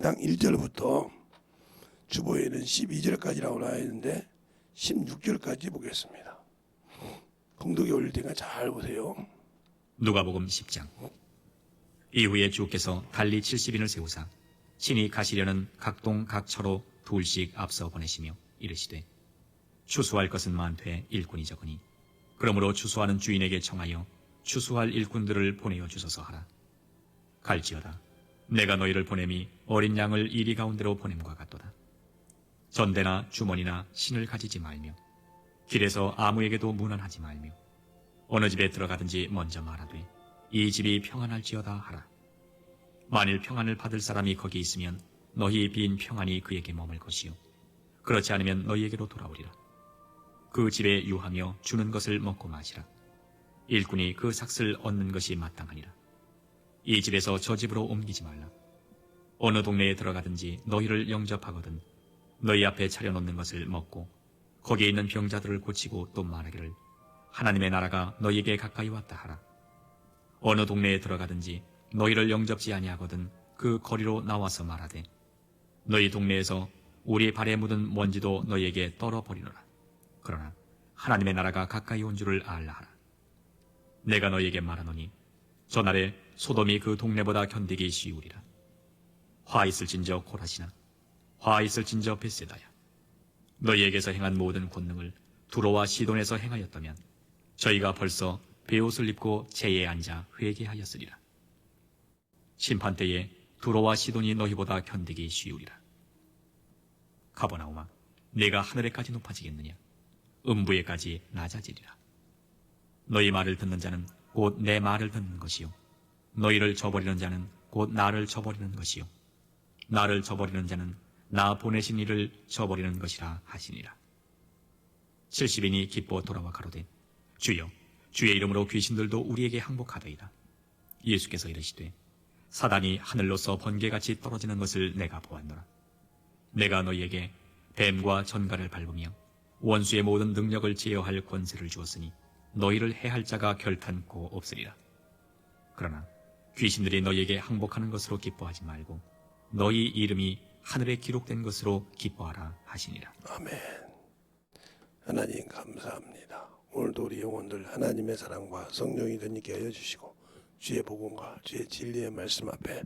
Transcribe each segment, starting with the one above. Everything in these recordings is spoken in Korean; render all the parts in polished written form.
16장 1절부터 주보에는 12절까지 나와 있는데 16절까지 보겠습니다. 공독에 올릴 테니까 잘 보세요. 누가복음 10장. 이후에 주께서 달리 70인을 세우사 친히 가시려는 각동 각처로 둘씩 앞서 보내시며 이르시되 추수할 것은 많되 일꾼이 적으니 그러므로 추수하는 주인에게 청하여 추수할 일꾼들을 보내어 주소서 하라. 갈지어다 내가 너희를 보냄이 어린 양을 이리 가운데로 보냄과 같도다. 전대나 주머니나 신을 가지지 말며 길에서 아무에게도 문안하지 말며 어느 집에 들어가든지 먼저 말하되 이 집이 평안할지어다 하라. 만일 평안을 받을 사람이 거기 있으면 너희 빈 평안이 그에게 머물 것이요 그렇지 않으면 너희에게로 돌아오리라. 그 집에 유하며 주는 것을 먹고 마시라. 일꾼이 그 삭슬 얻는 것이 마땅하니라. 이 집에서 저 집으로 옮기지 말라. 어느 동네에 들어가든지 너희를 영접하거든 너희 앞에 차려놓는 것을 먹고 거기에 있는 병자들을 고치고 또 말하기를 하나님의 나라가 너희에게 가까이 왔다 하라. 어느 동네에 들어가든지 너희를 영접지 아니하거든 그 거리로 나와서 말하되 너희 동네에서 우리 발에 묻은 먼지도 너희에게 떨어버리노라. 그러나 하나님의 나라가 가까이 온 줄을 알라 하라. 내가 너희에게 말하노니 저날에 소돔이 그 동네보다 견디기 쉬우리라. 화 있을진저 고라시나 화 있을진저 벳세다야. 너희에게서 행한 모든 권능을 두로와 시돈에서 행하였다면 저희가 벌써 베옷을 입고 제에 앉아 회개하였으리라. 심판 때에 두로와 시돈이 너희보다 견디기 쉬우리라. 가버나움아 내가 하늘에까지 높아지겠느냐? 음부에까지 낮아지리라. 너희 말을 듣는 자는 곧 내 말을 듣는 것이요 너희를 저버리는 자는 곧 나를 저버리는 것이요 나를 저버리는 자는 나 보내신 이를 저버리는 것이라 하시니라. 70인이 기뻐 돌아와 가로되 주여 주의 이름으로 귀신들도 우리에게 항복하더이다. 예수께서 이르시되 사단이 하늘로서 번개같이 떨어지는 것을 내가 보았노라. 내가 너희에게 뱀과 전갈을 밟으며 원수의 모든 능력을 제어할 권세를 주었으니 너희를 해할 자가 결탄코 없으리라. 그러나 귀신들이 너희에게 항복하는 것으로 기뻐하지 말고 너희 이름이 하늘에 기록된 것으로 기뻐하라 하시니라. 아멘. 하나님 감사합니다. 오늘도 우리 영혼들 하나님의 사랑과 성령이 덧입게 하여 주시고 주의 복음과 주의 진리의 말씀 앞에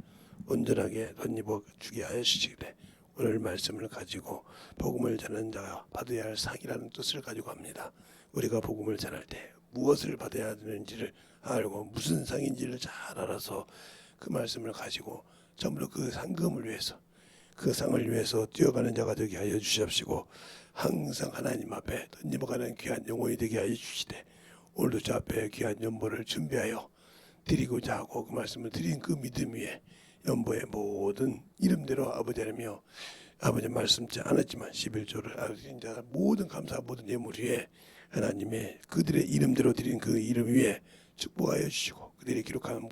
온전하게 덧입어 주게 하여 주시되 오늘 말씀을 가지고 복음을 전하는 자가 받아야 할 상이라는 뜻을 가지고 합니다. 우리가 복음을 전할 때 무엇을 받아야 되는지를 알고 무슨 상인지를 잘 알아서 그 말씀을 가지고 전부 그 상금을 위해서 그 상을 위해서 뛰어가는 자가 되게 하여 주시옵시고 항상 하나님 앞에 던져가는 귀한 영혼이 되게 하여 주시되 오늘도 저 앞에 귀한 연보를 준비하여 드리고자 하고 그 말씀을 드린 그 믿음 위에 연보의 모든 이름대로 아버지 하며 아버지 말씀치 않았지만 11조를 알린 자 모든 감사 모든 예물 위에 하나님의 그들의 이름대로 드린 그 이름 위에 축복하여 주시고 그들이 기록한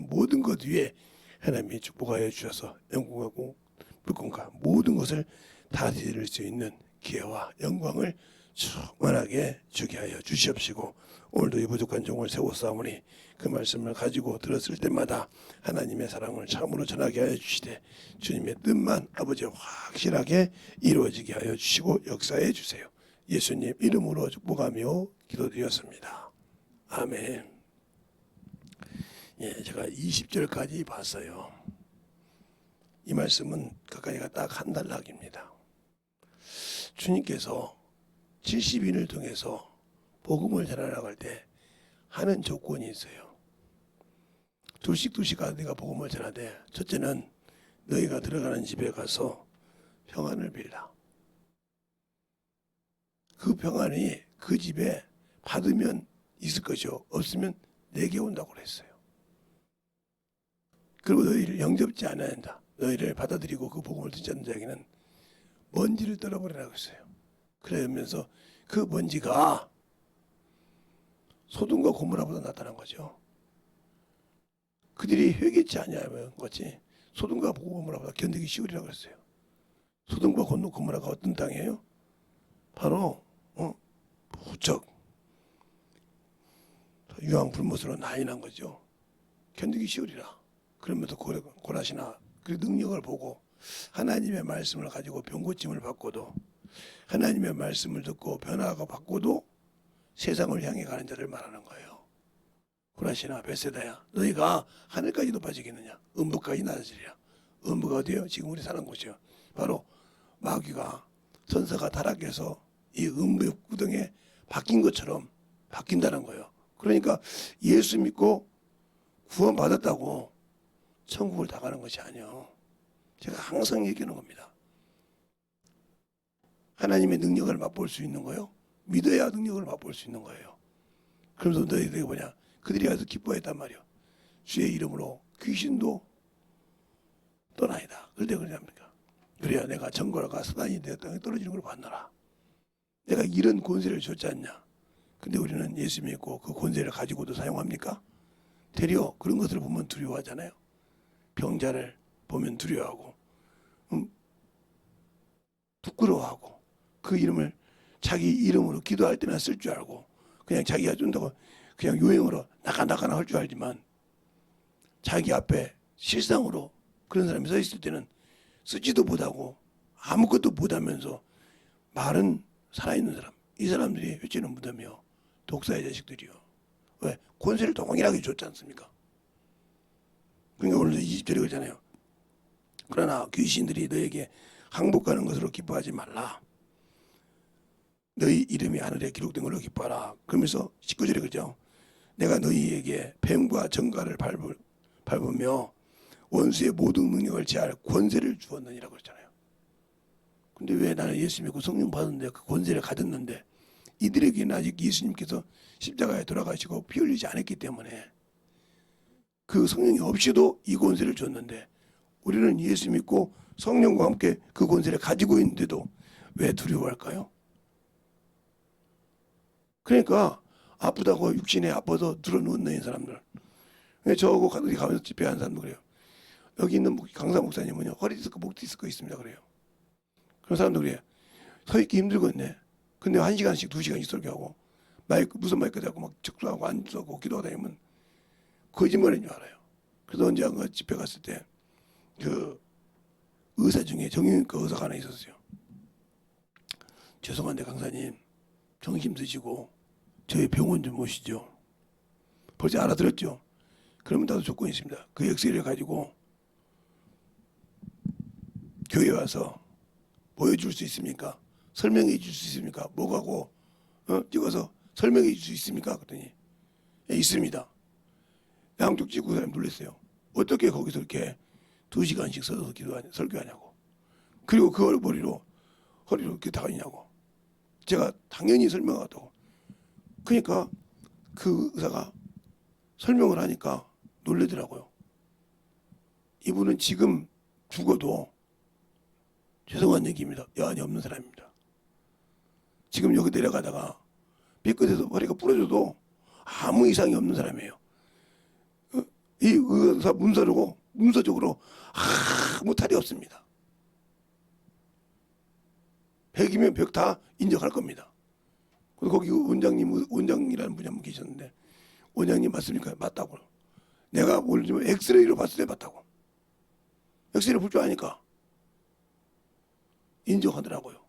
모든 것 위에 하나님이 축복하여 주셔서 영광하고 불공과 모든 것을 다 드릴 수 있는 기회와 영광을 충만하게 주게 하여 주시옵시고 오늘도 이 부족한 종을 세웠사오니 그 말씀을 가지고 들었을 때마다 하나님의 사랑을 참으로 전하게 하여 주시되 주님의 뜻만 아버지 확실하게 이루어지게 하여 주시고 역사해 주세요. 예수님 이름으로 축복하며 기도드렸습니다. 아멘. 예, 제가 20절까지 봤어요. 이 말씀은 가까이가 딱 한 단락입니다. 주님께서 70인을 통해서 복음을 전하라고 할 때 하는 조건이 있어요. 둘씩 내가 복음을 전하되 첫째는 너희가 들어가는 집에 가서 평안을 빌라. 그 평안이 그 집에 받으면 있을 것이요 없으면 내게 온다고 그랬어요. 그리고 너희를 영접지 않아야 한다. 너희를 받아들이고 그 복음을 듣지 않는 자에게는 먼지를 떨어버리라고 했어요. 그러면서 그 먼지가 소돔과 고모라보다 나타난 거죠. 그들이 회개치 아니하면 것이 소돔과 고모라보다 견디기 쉬우리라고 했어요. 소돔과 고모라가 어떤 땅이에요? 바로 부쩍 유황 불못으로 난이 난 거죠. 견디기 쉬우리라. 그러면서 고라시나 그 능력을 보고 하나님의 말씀을 가지고 병고침을 받고도 하나님의 말씀을 듣고 변화가 받고도 세상을 향해 가는 자를 말하는 거예요. 후라시나 베세다야, 너희가 하늘까지 높아지겠느냐? 음부까지 낮아지리라. 음부가 어디요? 지금 우리 사는 곳이요. 바로 마귀가 천사가 타락해서 이 음부의 구덩에 바뀐 것처럼 바뀐다는 거예요. 그러니까 예수 믿고 구원 받았다고 천국을 다 가는 것이 아니에요. 제가 항상 얘기하는 겁니다. 하나님의 능력을 맛볼 수 있는 거예요. 믿어야 능력을 맛볼 수 있는 거예요. 그러면서 너희들이 뭐냐? 그들이 가서 기뻐했단 말이요. 주의 이름으로 귀신도 떠나이다. 그런데 그러냐니까. 그래야 내가 정거라가 사단이 내 땅에 떨어지는 걸 봤노라. 내가 이런 권세를 줬지 않냐. 근데 우리는 예수 믿고 그 권세를 가지고도 사용합니까? 되려 그런 것을 보면 두려워하잖아요. 병자를 보면 두려워하고 부끄러워하고 그 이름을 자기 이름으로 기도할 때나 쓸 줄 알고 그냥 자기가 준다고 그냥 요행으로 나가나 할 줄 알지만 자기 앞에 실상으로 그런 사람이 서 있을 때는 쓰지도 못하고 아무것도 못하면서 말은 살아있는 사람. 이 사람들이 회치는 무덤이요. 독사의 자식들이요. 왜? 권세를 동일하게 줬지 않습니까? 그러니까 오늘도 20절에 그러잖아요. 그러나 귀신들이 너에게 항복하는 것으로 기뻐하지 말라. 너희 이름이 하늘에 기록된 걸로 기뻐하라. 그러면서 19절에 그러죠. 내가 너희에게 뱀과 정갈을 밟으며 원수의 모든 능력을 제할 권세를 주었느니라고 그랬잖아요. 근데 왜 나는 예수 믿고 성령 받았는데 그 권세를 가졌는데 이들에게는 아직 예수님께서 십자가에 돌아가시고 피 흘리지 않았기 때문에 그 성령이 없이도 이 권세를 줬는데 우리는 예수 믿고 성령과 함께 그 권세를 가지고 있는데도 왜 두려워할까요? 그러니까 아프다고 육신에 아파서 들어누운 사람들. 저하고 어디 가면서 집회하는 사람도 그래요. 여기 있는 강사 목사님은요. 허리 디스크, 목 디스크 있습니다. 그래요. 그런 사람도 그래요. 서 있기 힘들겠네. 근데 1시간씩 2시간씩 설교하고 마이크 무슨 마이크 대고 막 적수하고 앉고 기도하다 보면 거짓말인 줄 알아요. 그래서 언제 한가 집회 갔을 때 그 의사 중에 정형외과 의사가 하나 있었어요. 죄송한데 강사님 정신 드시고 저희 병원 좀 오시죠. 벌써 알아들었죠? 그러면 나도 조건이 있습니다. 그 엑스레이를 가지고 교회 와서 보여줄 수 있습니까? 설명해 줄 수 있습니까? 뭐가고 찍어서 설명해 줄 수 있습니까? 그랬더니 예, 있습니다. 양쪽 찍고 사람 놀랐어요. 어떻게 거기서 이렇게 2시간씩 서서 설교하냐고. 그리고 그걸 허리로 이렇게 다니냐고. 제가 당연히 설명하다고. 그러니까 그 의사가 설명을 하니까 놀라더라고요. 이분은 지금 죽어도 죄송한 얘기입니다. 여한이 없는 사람입니다. 지금 여기 내려가다가 삐끗해서 허리가 부러져도 아무 이상이 없는 사람이에요. 이 의사 문서적으로 아무 탈이 없습니다. 100이면 100 다 인정할 겁니다. 그리고 거기 원장이라는 분이 한 분 계셨는데 원장님 맞습니까? 맞다고. 내가 모르지만 엑스레이로 봤을 때 맞다고. 엑스레이 볼 줄 아니까 인정하더라고요.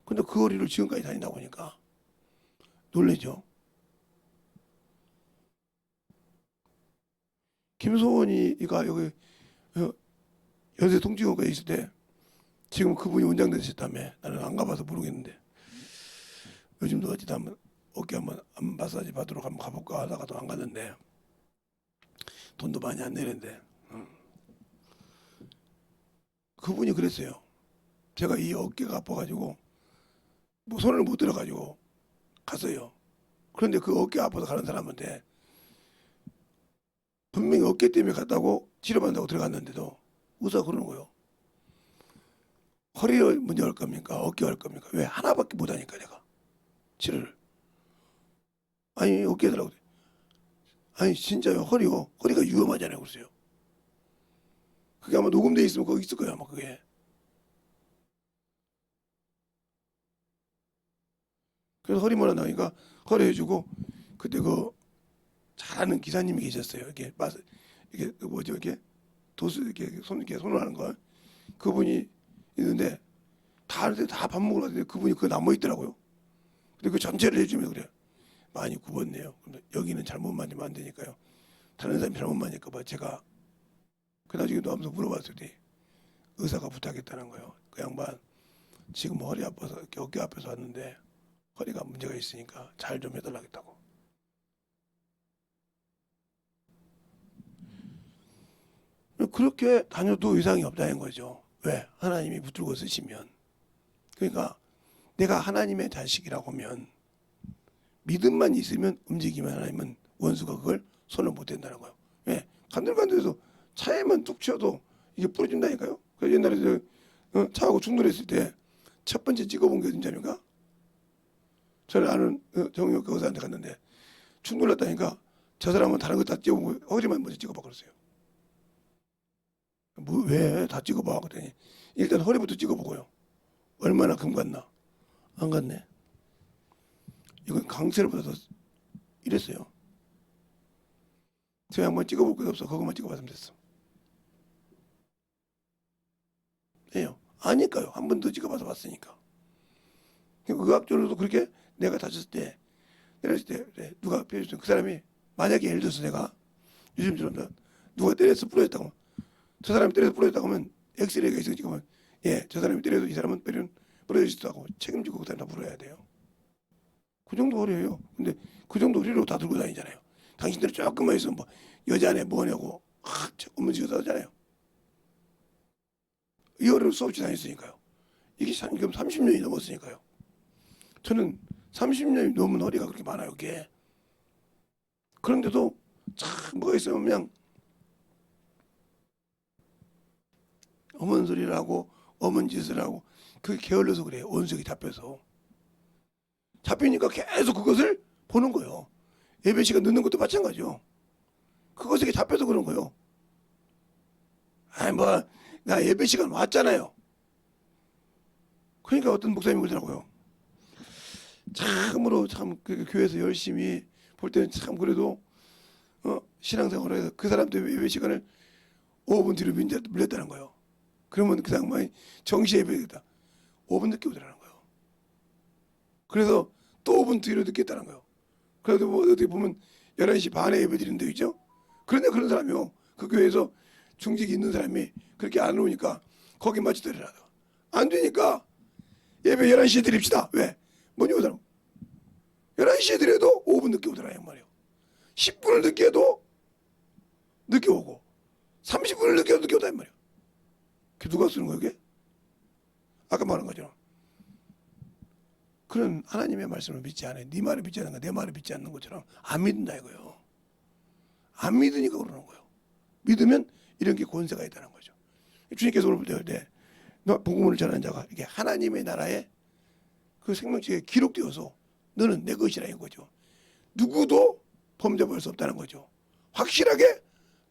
근데 그 거리를 지금까지 다닌다고 하니까 놀라죠. 김소원이가 여기 연세 통증외과에 있을 때 지금 그분이 원장 되셨다며. 나는 안 가봐서 모르겠는데 요즘도 어디다 한번 어깨 한번 마사지 받으러 한번 가볼까 하다가도 안 갔는데 돈도 많이 안 내는데 그분이 그랬어요. 제가 이 어깨가 아파가지고 뭐 손을 못 들어가지고 갔어요. 그런데 그 어깨 아파서 가는 사람한테 분명히 어깨 때문에 갔다고 치료받는다고 들어갔는데도 의사가 그러는 거예요. 허리를 먼저 할 겁니까? 어깨 할 겁니까? 왜 하나밖에 못 하니까 내가 치료를. 아니 어깨 해달라고. 아니 진짜요. 허리가 위험하잖아요. 그러세요. 그게 아마 녹음돼 있으면 거기 있을 거예요. 아마 그게. 그래서 허리만 나니까 허리 해주고 그때 그 잘하는 기사님이 계셨어요. 이게 뭐죠 이게 도수 이렇게 손을 하는 거 그분이 있는데 다 밥 먹으러 갔는데 그분이 그 남아 있더라고요. 근데 그 전체를 해주면 그래 많이 굽었네요. 근데 여기는 잘못 만지면 안 되니까요. 다른 사람이 잘못 만질까 봐 제가 그 나중에 또 하면서 물어봤더니 의사가 부탁했다는 거예요. 그 양반 지금 허리 아파서 이렇게 어깨 앞에서 왔는데 허리가 문제가 있으니까 잘 좀 해달라겠다고. 그렇게 다녀도 이상이 없다는 거죠. 왜? 하나님이 붙들고 쓰시면. 그러니까 내가 하나님의 자식이라고 하면 믿음만 있으면 움직이면 하나님은 원수가 그걸 손을 못 댄다는 거예요. 왜? 간들간들해서 차에만 뚝 치어도 이게 부러진다니까요. 그래서 옛날에 차하고 충돌했을 때 첫 번째 찍어본 게 어딘지합니까? 저를 아는 정형외과 의사한테 갔는데 충돌났다니까 저 사람은 다른 거 다 찍어보고 허리만 먼저 찍어봐 그랬어요. 뭐 왜 다 찍어봐 그랬더니 일단 허리부터 찍어보고요. 얼마나 금 갔나? 안 갔네. 이건 강세로보다 더 이랬어요. 저 양반 찍어볼 것도 없어. 그것만 찍어봤으면 됐어. 예요. 아니까요. 한 번 더 찍어봐서 봤으니까. 의학적으로도 그렇게 내가 다쳤을 때, 때렸을 때 그래, 누가 그 사람이 만약에 예를 들어서 내가 요즘처럼 누가 때려서 부러졌다고 저 사람이 때려서 부러졌다고 하면 엑스레이가 있어 지금은 저 사람이 때려도 이 사람은 부러지지도 않고 책임지고 그 사람 다 물어야 돼요. 그 정도 허리예요. 근데 그 정도 허리로 다 들고 다니잖아요. 당신들이 조금만 있으면 뭐 여자네 뭐냐고 업무 지어서 하잖아요. 이 허리로 수없이 다녔으니까요. 이게 지금 30년이 넘었으니까요. 저는 30년이 넘은 허리가 그렇게 많아요. 이게. 그런데도 참 뭐가 있으면 그냥 어먼 소리를 하고 어먼 짓을 하고 그게 게을러서 그래요. 원석이 잡혀서. 잡히니까 계속 그것을 보는 거예요. 예배 시간 늦는 것도 마찬가지요. 그것에 잡혀서 그런 거예요. 나 예배 시간 왔잖아요. 그러니까 어떤 목사님이 그러더라고요. 참으로 그 교회에서 열심히 볼 때는 참 그래도 신앙생활을 해서 그 사람 때문에 예배 시간을 5분 뒤로 밀렸다는 거예요. 그러면 그 사람이 정시 예배겠다. 5분 늦게 오더라는 거예요. 그래서 또 5분 뒤로 늦겠다는 거예요. 그래도 뭐 어떻게 보면 11시 반에 예배 드리는 데 있죠. 그런데 그런 사람이요. 그 교회에서 중직이 있는 사람이 그렇게 안 오니까 거기 맞추더라도 안 되니까 예배 11시에 드립시다. 왜? 뭐니 오더라고. 11시에 드려도 5분 늦게 오더라 이 말이에요. 10분을 늦게 해도 늦게 오고 30분을 늦게 해도 늦게 오다 이 말이에요. 그게 누가 쓰는 거예요 그게? 아까 말한 거죠. 그런 하나님의 말씀을 믿지 않아요. 네 말을 믿지 않는 거, 내 말을 믿지 않는 것처럼 안 믿는다 이거예요. 안 믿으니까 그러는 거예요. 믿으면 이런 게 권세가 있다는 거죠. 주님께서 오늘 볼 때 복음을 전하는 자가 이게 하나님의 나라에 그 생명책에 기록되어서 너는 내 것이라 이거죠. 누구도 범접할 수 없다는 거죠. 확실하게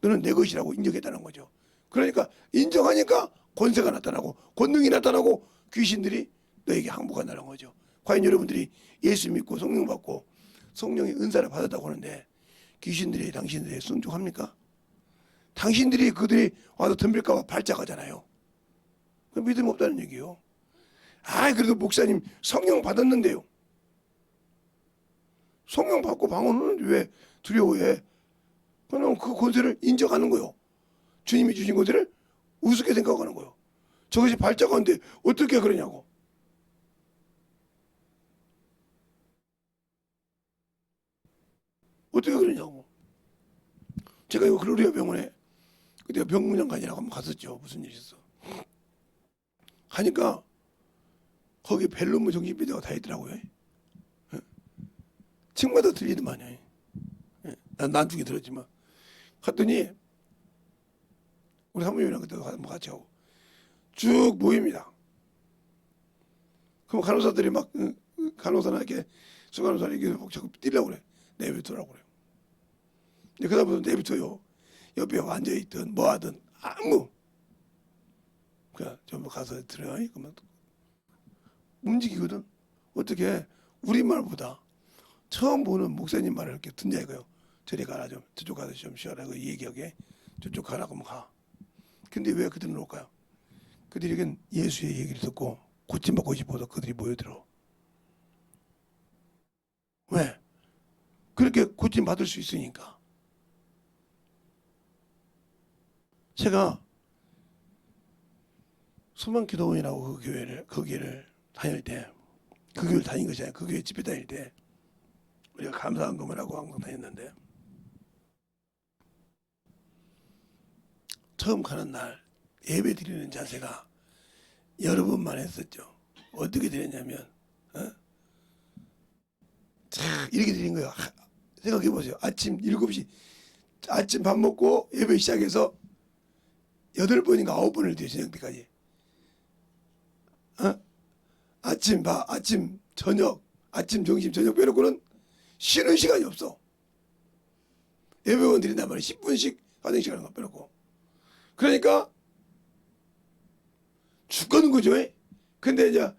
너는 내 것이라고 인정했다는 거죠. 그러니까 인정하니까 권세가 나타나고 권능이 나타나고 귀신들이 너에게 항복한다는 거죠. 과연 여러분들이 예수 믿고 성령 받고 성령의 은사를 받았다고 하는데 귀신들이 당신들에게 순종합니까? 당신들이 그들이 와서 덤빌까 봐 발작하잖아요. 그 믿음 없다는 얘기예요. 그래도 목사님 성령 받았는데요. 성령 받고 방언은 왜 두려워해? 그냥 그 권세를 인정하는 거예요. 주님이 주신 권세를 우습게 생각하는 거예요. 저것이 발작하는데 어떻게 그러냐고. 어떻게 그러냐고. 제가 이거 글로리아 병원에 그때 병문안 가니라고 한번 갔었죠. 무슨 일이 있어. 가니까 거기 벨룸 정신비대가 다 있더라고요. 층마다 들리더만요. 난 난중에 들었지만 갔더니 우리 사모님이랑 그때 같이 하고 쭉 모입니다. 그럼 간호사들이 막 간호사나 이렇게 수간호사나 이렇게 자꾸 뛰려고 그래. 내비두라고 그래요. 근데 그다음부터 내비둬요. 옆에 앉아있든 뭐하든 아무 그냥 전부 가서 들어요. 그러면 움직이거든. 어떻게 우리말보다 처음 보는 목사님 말을 이렇게 듣냐 이거요. 저리 가라 좀 저쪽 가서 좀 쉬어라 그 얘기하게 저쪽 가라고 하면 가. 근데 왜 그들은 올까요? 그들에겐 예수의 얘기를 듣고 고침받고 싶어서 그들이 모여들어. 왜? 그렇게 고침받을 수 있으니까. 제가 소망기도원이라고 그 교회를 다닐 때, 그 교회를 다닌 것이 아니라 그 교회 집회 다닐 때 우리가 감사한 것만 하고 항상 다녔는데, 처음 가는 날 예배 드리는 자세가 여러 번만 했었죠. 어떻게 드렸냐면 이렇게 드린 거예요. 생각해 보세요. 아침 7시 아침 밥 먹고 예배 시작해서 8번인가 9번을 드려요. 저녁 때까지. 아침 밥, 아침 저녁, 아침 점심 저녁 빼놓고는 쉬는 시간이 없어. 예배원 드린단 말이에요. 10분씩 화장실 가는 거 빼놓고. 그러니까 죽겠는 거죠. 근데 이제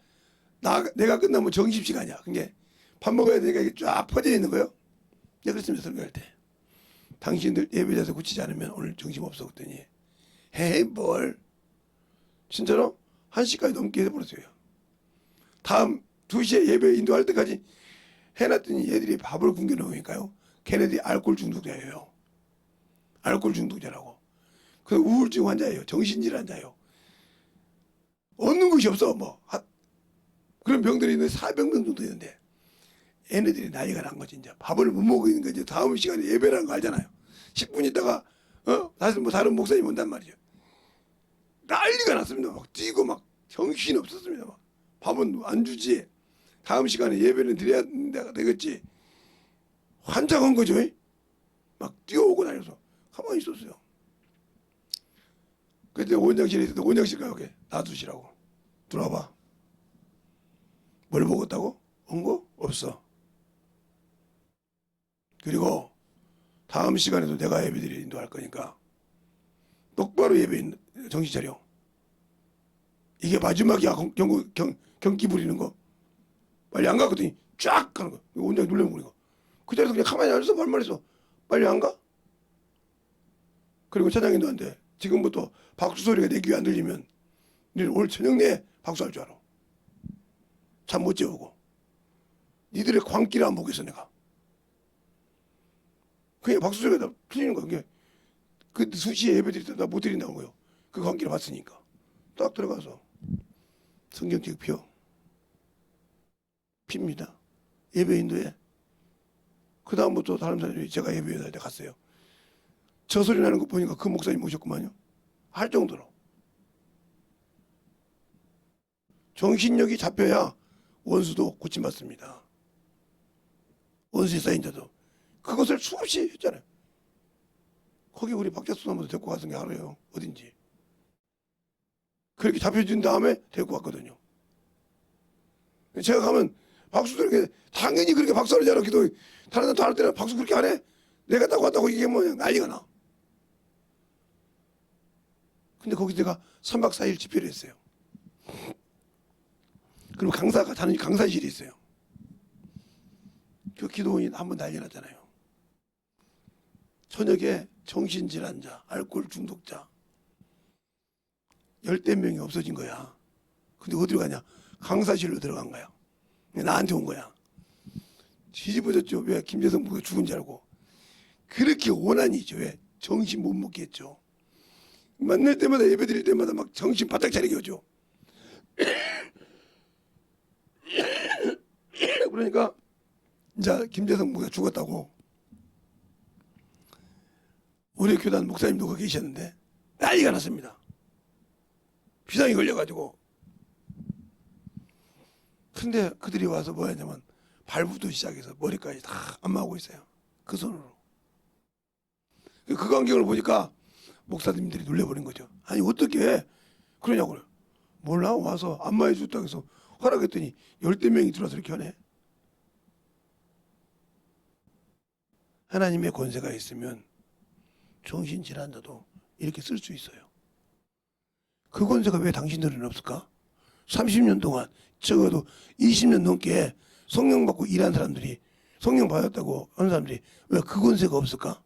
내가 끝나면 점심시간이야. 그게 밥 먹어야 되니까 이게 쫙 퍼져 있는 거예요. 내가 그랬습니다. 설교할 때. 당신들 예배자세 고치지 않으면 오늘 정신 없어. 그랬더니 헤이 뭘 진짜로 1시까지 넘게 해버렸어요. 다음 2시에 예배 인도할 때까지 해놨더니 얘들이 밥을 굶겨 놓으니까요. 걔네들이 알코올 중독자예요. 알코올 중독자라고. 그 우울증 환자예요. 정신질 환자예요. 얻는 것이 없어. 그런 병들이 있는데 400명 정도 있는데 얘네들이 나이가 난 거지. 이제 밥을 못 먹으니까 이제 다음 시간에 예배라는 거 알잖아요. 10분 있다가 다른 목사님 온단 말이죠. 난리가 났습니다. 막 뛰고 막 정신이 없었습니다. 막 밥은 안 주지. 다음 시간에 예배는 드려야 되겠지. 환장한 거죠. 막 뛰어오고 다녀서 가만히 있었어요. 그때 원장실에 있었는데 원장실 가게 놔두시라고. 들어와봐. 뭘 먹었다고? 온 거? 없어. 그리고 다음 시간에도 내가 예배드리 인도할 거니까 똑바로 예배 정신 차려. 이게 마지막이야. 경기 부리는 거. 빨리 안 갔거든요. 쫙 가는 거. 원장이 놀래버리고. 그 자리에서 그냥 가만히 앉아서 말만 했어. 빨리 안 가? 그리고 차장님도한테 지금부터 박수 소리가 내 귀에 안 들리면 너는 오늘 저녁 내에 박수할 줄 알아. 잠 못 재우고. 니들의 광기를 안 보겠어 내가. 그냥 박수 소리가 다 틀리는 거야. 그게 그 수시에 예배 드릴 때 나 못 드린다는 거예요. 그 광기를 봤으니까. 딱 들어가서 성경책 펴. 핍니다. 예배 인도에. 그 다음부터 다른 사람들이 제가 예배 인도할 때 갔어요. 저 소리 나는 거 보니까 그 목사님 오셨구만요. 할 정도로. 정신력이 잡혀야 원수도 고침받습니다. 원수에 쌓인 자도. 그것을 수없이 했잖아요. 거기 우리 박재수 사람도 데리고 가서 게 알아요. 어딘지. 그렇게 잡혀준 다음에 데리고 갔거든요. 제가 가면 박수도 이렇게 당연히 그렇게 박수를 하잖아. 기도 다른 사람 할 때는 박수 그렇게 안 해. 내가 딱 왔다고 이게 뭐 난리가 나. 근데 거기 제가 3박 4일 집회를 했어요. 그리고 강사가 다른 강사실이 있어요. 그 기도원이 한번 난리 났잖아요. 저녁에 정신질환자, 알코올 중독자 10대 명이 없어진 거야. 근데 어디로 가냐? 강사실로 들어간 거야. 나한테 온 거야. 뒤집어졌죠. 왜? 김재성 부가 죽은 줄 알고. 그렇게 원한이죠. 왜? 정신 못 먹게 했죠. 만날 때마다 예배 드릴 때마다 막 정신 바짝 차리게 하죠. 그러니까 이제 김재성 부가 죽었다고 우리 교단 목사님도 거기 계셨는데 난리가 났습니다. 비상이 걸려가지고. 근데 그들이 와서 뭐 하냐면 발부터 시작해서 머리까지 다 안마하고 있어요. 그 손으로. 그 광경을 보니까 목사님들이 놀래버린 거죠. 아니 어떻게 그러냐고요. 몰라 와서 안마해 줬다고 해서 허락했더니 10대 명이 들어와서 이렇게 하네. 하나님의 권세가 있으면 정신질환자도 이렇게 쓸 수 있어요. 그 권세가 왜 당신들은 없을까? 30년 동안 적어도 20년 넘게 성령 받고 일한 사람들이 성령 받았다고 하는 사람들이 왜 그 권세가 없을까?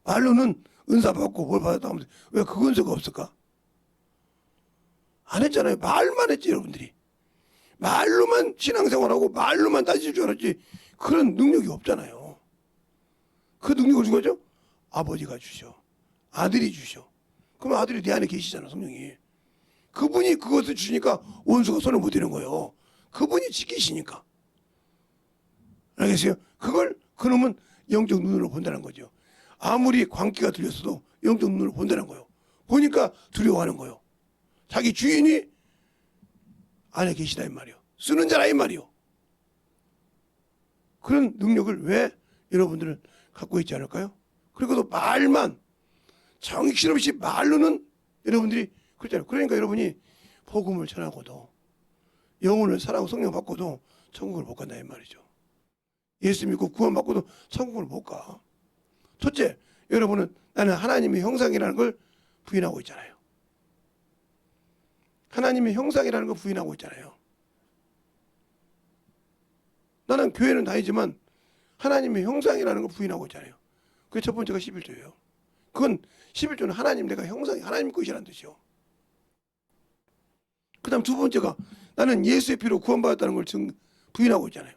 말로는 은사 받고 뭘 받았다고 하면서 왜 그 권세가 없을까? 안 했잖아요. 말만 했지, 여러분들이. 말로만 신앙생활하고 말로만 따질 줄 알았지 그런 능력이 없잖아요. 그 능력을 누가 줘? 아버지가 주셔. 아들이 주셔. 그럼 아들이 내 안에 계시잖아, 성령이. 그분이 그것을 주니까 원수가 손을 못 대는 거예요. 그분이 지키시니까. 알겠어요? 그걸 그놈은 영적 눈으로 본다는 거죠. 아무리 광기가 들렸어도 영적 눈으로 본다는 거예요. 보니까 두려워하는 거예요. 자기 주인이 안에 계시다 이 말이요. 쓰는 자라 이 말이요. 그런 능력을 왜 여러분들은 갖고 있지 않을까요? 그리고 또 말만 정신없이 말로는 여러분들이 그렇잖아요. 그러니까 여러분이 복음을 전하고도 영혼을 사랑하고 성령 받고도 천국을 못 간다 이 말이죠. 예수 믿고 구원받고도 천국을 못 가. 첫째, 여러분은 나는 하나님의 형상이라는 걸 부인하고 있잖아요. 하나님의 형상이라는 걸 부인하고 있잖아요. 나는 교회는 다니지만 하나님의 형상이라는 걸 부인하고 있잖아요. 그게 첫 번째가 11조예요. 그건 11조는 하나님 내가 형상이 하나님 것이라는 뜻이요. 그 다음 두 번째가 나는 예수의 피로 구원받았다는 걸 부인하고 있잖아요.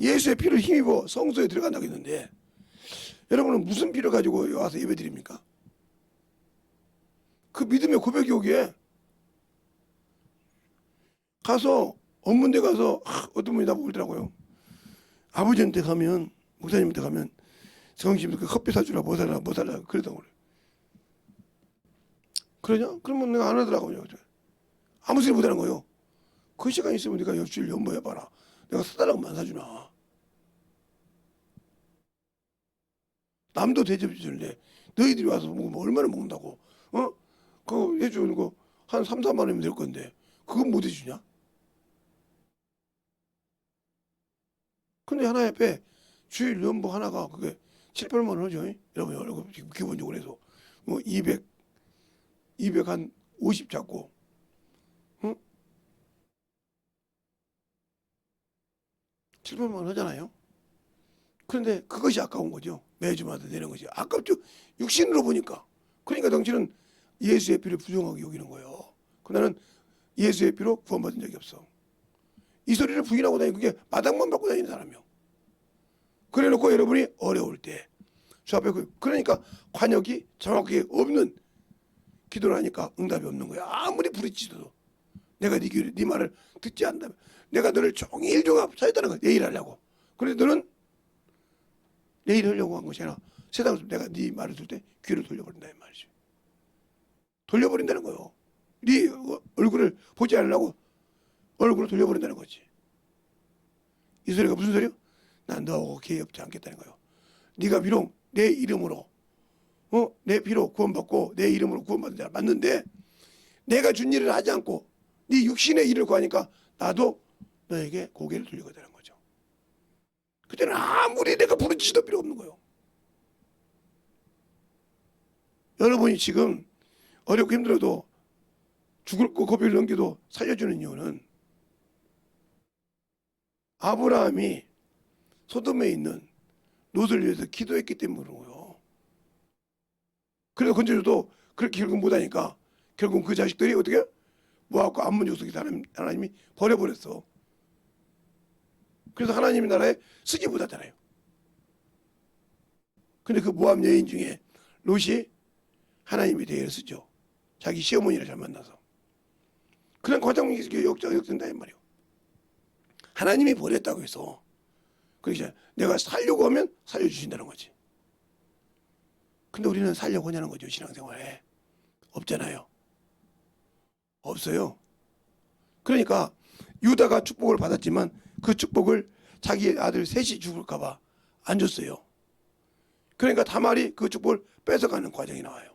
예수의 피를 힘입어 성소에 들어간다고 했는데 여러분은 무슨 피를 가지고 와서 예배 드립니까? 그 믿음의 고백이 오기에 가서 업문대 가서 어떤 분이 나보고 그러더라고요. 아버지한테 가면 목사님한테 가면 성심도 그 커피 사주라 뭐 사라 그러더라고요. 그러냐? 그러면 내가 안 하더라고요. 아무 소리 못하는 거예요. 그 시간 있으면 네가 옆줄 연보해봐라. 내가 사달라고 안 사주나. 남도 대접해 주는데 너희들이 와서 먹으면 얼마나 먹는다고. 그거 해주는 거 한 3, 4만 원이면 될 건데 그건 못 해주냐? 근데 하나 옆에 주일 연보 하나가 그게 7, 8만 원 하죠. 여러분 기본적으로 해서 뭐 200 한 50 잡고 7, 8만 원 하잖아요. 그런데 그것이 아까운 거죠. 매주마다 내는 것이 아깝죠. 육신으로 보니까. 그러니까 당신은 예수의 피를 부정하게 여기는 거예요. 나는 예수의 피로 구원받은 적이 없어. 이 소리를 부인하고 다니는 그게 마당만 받고 다니는 사람이요. 그래놓고 여러분이 어려울 때 주 앞에 그러니까 관역이 정확하게 없는 기도를 하니까 응답이 없는 거야. 아무리 부르짖어도 내가 네 말을 듣지 않는다면 내가 너를 종일 종합 사였다는 거야. 내일 하려고. 그런데 너는 내일 하려고 한 것이 아니라 세상에서 내가 네 말을 들을 때 귀를 돌려버린다 이 말이지. 돌려버린다는 거예요. 네 얼굴을 보지 않으려고 얼굴을 돌려버린다는 거지. 이 소리가 무슨 소리요? 난 너하고 개의없지 않겠다는 거예요. 네가 비록 내 이름으로 내 피로 구원받고 내 이름으로 구원받은 자라 맞는데 내가 준 일을 하지 않고 네 육신의 일을 구하니까 나도 너에게 고개를 돌리거든요 거죠. 그때는 아무리 내가 부르짖어도 필요 없는 거예요. 여러분이 지금 어렵고 힘들어도 죽을 거 고비를 넘겨도 살려주는 이유는 아브라함이 소돔에 있는 롯을 위해서 기도했기 때문이고요. 그래서 건져줘도 그렇게 결국 못하니까 결국 그 자식들이 어떻게 모압과 암몬 족속에서 하나님이 버려버렸어. 그래서 하나님의 나라에 쓰지 못하잖아요. 근데 그 모압 여인 중에 롯이 하나님의 대회를 쓰죠. 자기 시어머니를 잘 만나서. 그런 과정이 역전된다 이 말이에요. 하나님이 버렸다고 해서 그러니까 내가 살려고 하면 살려주신다는 거지. 근데 우리는 살려고 하냐는 거죠. 신앙생활에. 없잖아요. 없어요. 그러니까 유다가 축복을 받았지만 그 축복을 자기 아들 셋이 죽을까 봐 안 줬어요. 그러니까 다말이 그 축복을 뺏어가는 과정이 나와요.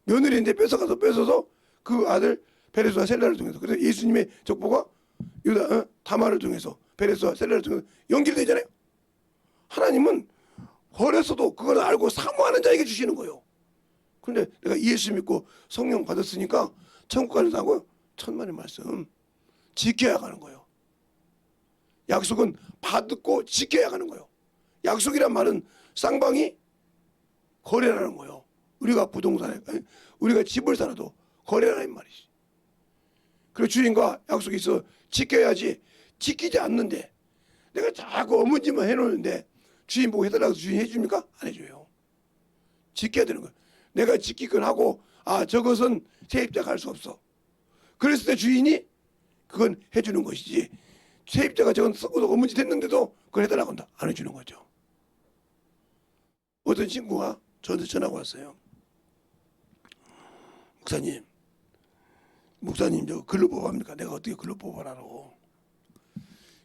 며느리인데 뺏어서 그 아들 베레스와 셀라를 통해서 그래서 예수님의 족보가 다말을 통해서 베레스와 셀라를 통해서 연결되잖아요. 하나님은 버렸어도 그걸 알고 사모하는 자에게 주시는 거예요. 그런데 내가 예수 믿고 성령 받았으니까 천국 가는다고 천만의 말씀 지켜야 가는 거예요. 약속은 받고 지켜야 가는 거예요. 약속이란 말은 쌍방이 거래라는 거예요. 우리가 부동산에 우리가 집을 살아도 거래라 이 말이지. 그리고 주인과 약속이 있어 지켜야지. 지키지 않는데 내가 자꾸 어문지만 해놓는데 주인 보고 해달라고 해서 주인이 해줍니까? 안 해줘요. 지켜야 되는 거예요. 내가 지키건 하고 저것은 세입자가 할 수 없어. 그랬을 때 주인이 그건 해주는 것이지, 세입자가 저건 썩어서 어문짓 했는데도 그걸 해달라고 한다. 안 해주는 거죠. 어떤 친구가 저한테 전화가 왔어요. 목사님 저 글로 뽑아합니까? 내가 어떻게 글로 뽑아라고.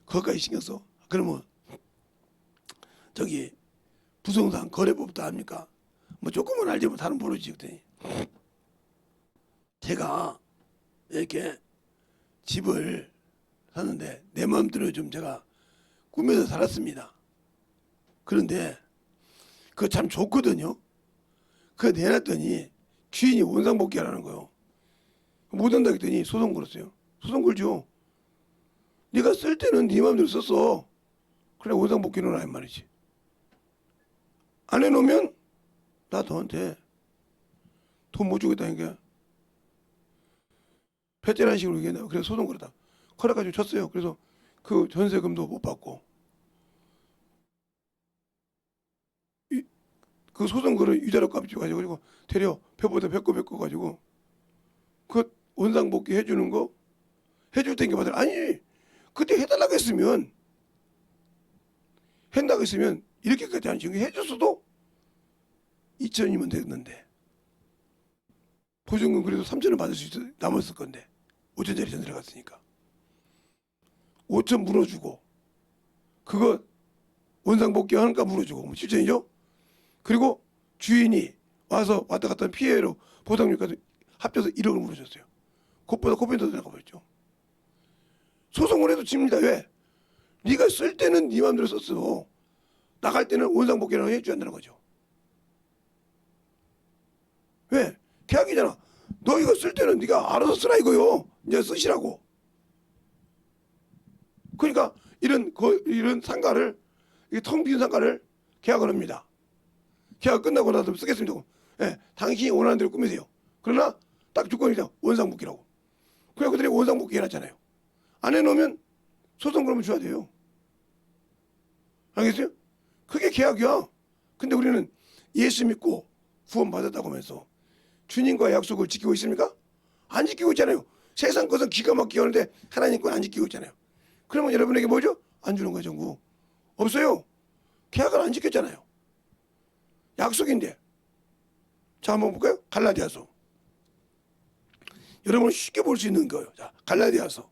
거기까지 신경 써. 그러면 저기 부동산 거래법도 압니까? 뭐 조금은 알지 못하는 모르지. 그랬더니 제가 이렇게 집을 샀는데 내 마음대로 좀 제가 꾸며서 살았습니다. 그런데 그거 참 좋거든요. 그거 내놨더니 주인이 원상복귀하라는 거예요. 못 한다 했더니 소송 걸었어요. 소송 걸죠. 네가 쓸 때는 네 마음대로 썼어. 그래 원상복귀는 하란 말이지. 안 해놓으면 나 너한테 돈 못 주겠다니까. 패째라는 식으로 얘기했나. 그래서 소송 걸었다. 허락가지고 쳤어요. 그래서 그 전세금도 못 받고 그 소송 거를 유자료 값 가지고 되려 배보다 배꼽 가지고 그 원상복귀 해주는 거 해줄 땐게 받으라. 아니 그때 해달라고 했으면 한다고 했으면 이렇게까지 안 지금 해줬어도 2천이면 됐는데 보증금 그래도 3천을 받을 수 있어 남았을 건데 5천짜리 전세 갔으니까 5천 물어주고 그거 원상복귀 하니까 물어주고 뭐 7천이죠. 그리고 주인이 와서 왔다 갔다 하는 피해로 보상료까지 합쳐서 1억을 물어줬어요. 그것보다 코펜더 나가버렸죠. 소송을 해도 집니다. 왜? 네가 쓸 때는 네 마음대로 썼어. 나갈 때는 원상복귀라고 해줘야 한다는 거죠. 왜? 계약이잖아. 너 이거 쓸 때는 네가 알아서 쓰라 이거요. 이제 쓰시라고. 그러니까 이런 상가를, 텅 빈 상가를 계약을 합니다. 계약 끝나고 나서 쓰겠습니다. 예, 당신이 원하는 대로 꾸미세요. 그러나 딱 조건이 있다. 원상복귀라고. 그래서 그들이 원상복귀 해놨잖아요. 안 해놓으면 소송 그러면 줘야 돼요. 알겠어요? 그게 계약이야. 근데 우리는 예수 믿고 구원받았다고 하면서 주님과의 약속을 지키고 있습니까? 안 지키고 있잖아요. 세상 것은 기가 막히게 하는데 하나님 건 안 지키고 있잖아요. 그러면 여러분에게 뭐죠? 안 주는 거예요. 전부. 없어요. 계약을 안 지켰잖아요. 약속인데. 자, 한번 볼까요? 갈라디아서. 여러분 쉽게 볼 수 있는 거예요. 자, 갈라디아서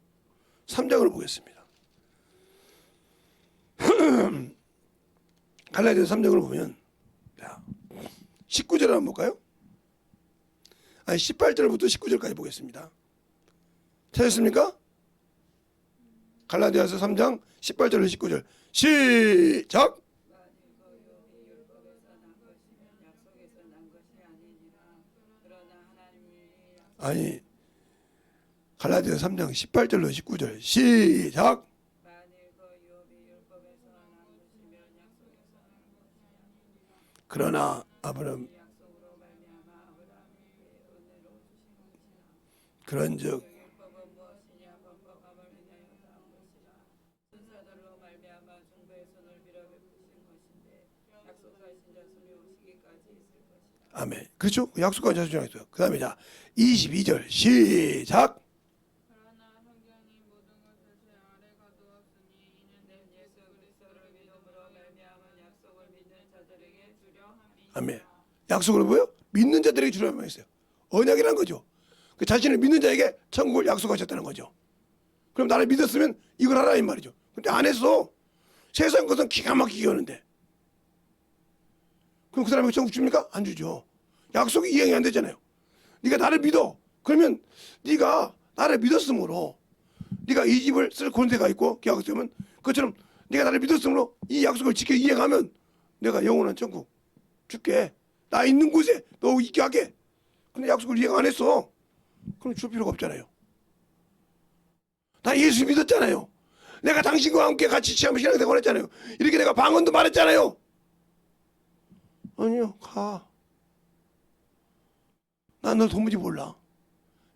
3장을 보겠습니다. 갈라디아서 3장을 보면 자, 19절을 한번 볼까요? 아니 18절부터 19절까지 보겠습니다. 찾았습니까? 갈라디아서 3장 18절에서 19절 시작! 아니 갈라디아서 3장 18절로 19절 시작! 그러나 아브라함 그런즉 아멘. 그렇죠? 약속한 자수가 있어요. 그 다음에 자 22절 시작. 그러나 성경이 모든 것을 제 아래가 두었으니 이는 예수 그리스도를 믿음으로 말미암은 약속을 믿는 자들에게 주려 함이니라. 아멘. 약속을 뭐요? 믿는 자들에게 주라고 했어요. 언약이란 거죠. 그 자신을 믿는 자에게 천국을 약속하셨다는 거죠. 그럼 나를 믿었으면 이걸 하라 이 말이죠. 근데 안 했어. 세상 것은 기가 막히게 하는데. 그럼 그 사람에게 천국 줍니까? 안 주죠. 약속이 이행이 안 되잖아요. 네가 나를 믿어. 그러면 네가 나를 믿었으므로 네가 이 집을 쓸 권세가 있고 계약을 쓰면 그것처럼 네가 나를 믿었으므로 이 약속을 지켜 이행하면 내가 영원한 천국 줄게. 나 있는 곳에 너 있게 하게. 근데 약속을 이행 안 했어. 그럼 줄 필요가 없잖아요. 나 예수 믿었잖아요. 내가 당신과 함께 같이 취하면 신앙생활 했잖아요. 이렇게 내가 방언도 말했잖아요. 아니요, 가. 난 너 도무지 몰라.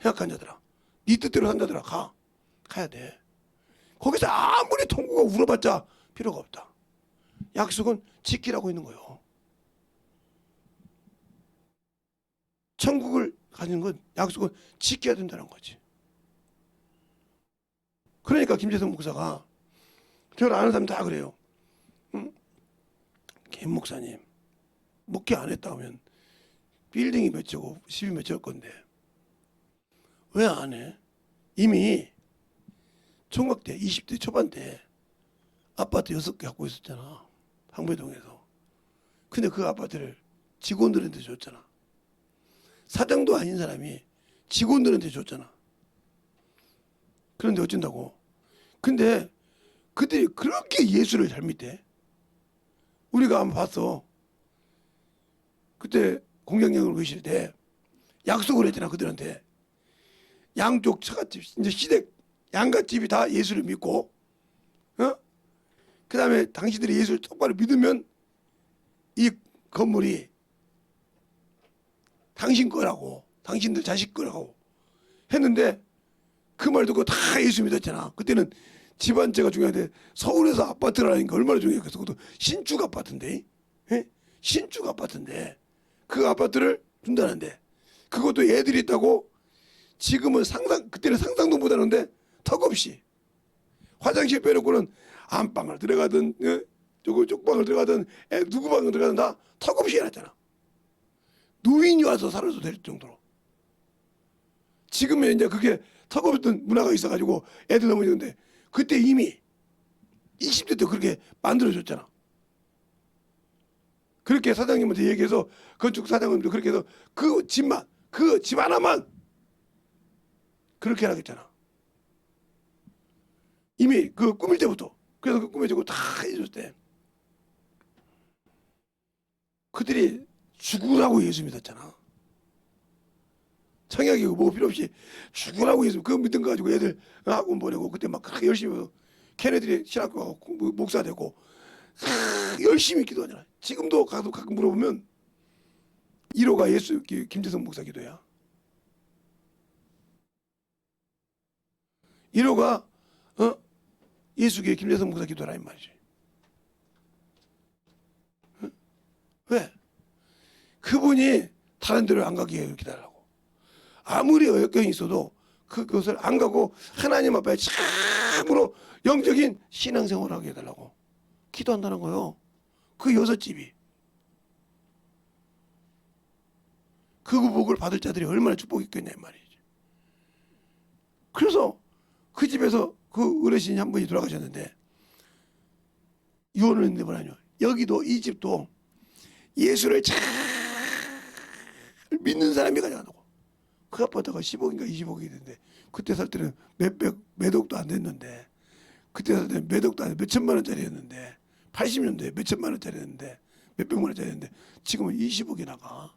행악한 자들아, 네 뜻대로 산 자들아, 가야 돼. 거기서 아무리 통구가 울어봤자 필요가 없다. 약속은 지키라고 있는 거예요. 천국을 가지는 건 약속은 지켜야 된다는 거지. 그러니까 김재성 목사가, 저를 아는 사람 다 그래요. 김 목사님 목회 안 했다 하면 빌딩이 몇 채고 집이 몇 채일 건데 왜 안 해? 이미 총각 때 20대 초반 때 아파트 6개 갖고 있었잖아, 황배동에서. 근데 그 아파트를 직원들한테 줬잖아. 사장도 아닌 사람이 직원들한테 줬잖아. 그런데 어쩐다고? 근데 그들이 그렇게 예수를 잘 믿대. 우리가 한번 봤어. 그때 공장장으로 계실 때 약속을 했잖아, 그들한테. 양쪽 처갓집, 이제 시댁 양갓집이 다 예수를 믿고, 그 다음에 당신들이 예수를 똑바로 믿으면 이 건물이 당신 거라고, 당신들 자식 거라고 했는데, 그 말 듣고 다 예수 믿었잖아. 그때는 집안제가 중요한데 서울에서 아파트라니까 얼마나 중요했겠어. 그것도 신축 아파트인데, 신축 아파트인데 그 아파트를 준다는데, 그것도 애들이 있다고. 지금은 그때는 상상도 못하는데 턱없이 화장실 빼놓고는 안방을 들어가든 쪽방을 들어가든 누구 방을 들어가든 다 턱없이 해놨잖아. 노인이 와서 살아도 될 정도로. 지금은 이제 그게 턱없던 문화가 있어가지고 애들 넘어지는데, 그때 이미 20대 때 그렇게 만들어줬잖아. 그렇게 사장님한테 얘기해서, 건축 사장님도 그렇게 해서 그 집 하나만 그렇게 하겠잖아. 이미 그 꾸밀 때부터. 그래서 그 꾸며주고 다 해줬대. 그들이 죽으라고 예수 믿었잖아. 청약이고 뭐 필요 없이 죽으라고 예수, 그거 믿은 거 가지고 애들 학원 보내고, 그때 막 그렇게 열심히 해서 걔네들이 신학교 가고 목사 되고 열심히 기도하잖아. 지금도 가끔 물어보면 1호가 예수 김재성 목사 기도야. 1호가 예수교회 김재성 목사 기도라 이 말이지. 왜? 그분이 다른 데로 안 가게 기다리라고. 아무리 역경이 있어도 그것을 안 가고 하나님 앞에 참으로 영적인 신앙생활을 하게 해달라고 기도한다는 거예요. 그 6집이. 그 복을 받을 자들이 얼마나 축복이 있겠냐 이 말이지. 그래서 그 집에서 그 어르신이 한 분이 돌아가셨는데 유언을 했는데 뭐라뇨. 여기도 이 집도 예수를 잘 믿는 사람이 가져가고, 그 아파트가 10억인가 20억이 됐는데, 그때 살 때는 몇 억도 안 됐는데, 그때 살 때는 몇 억도 안 돼, 몇 천만 원짜리였는데, 80년대에 몇 천만 원짜리였는데, 몇 백만 원짜리였는데, 지금은 20억이 나가.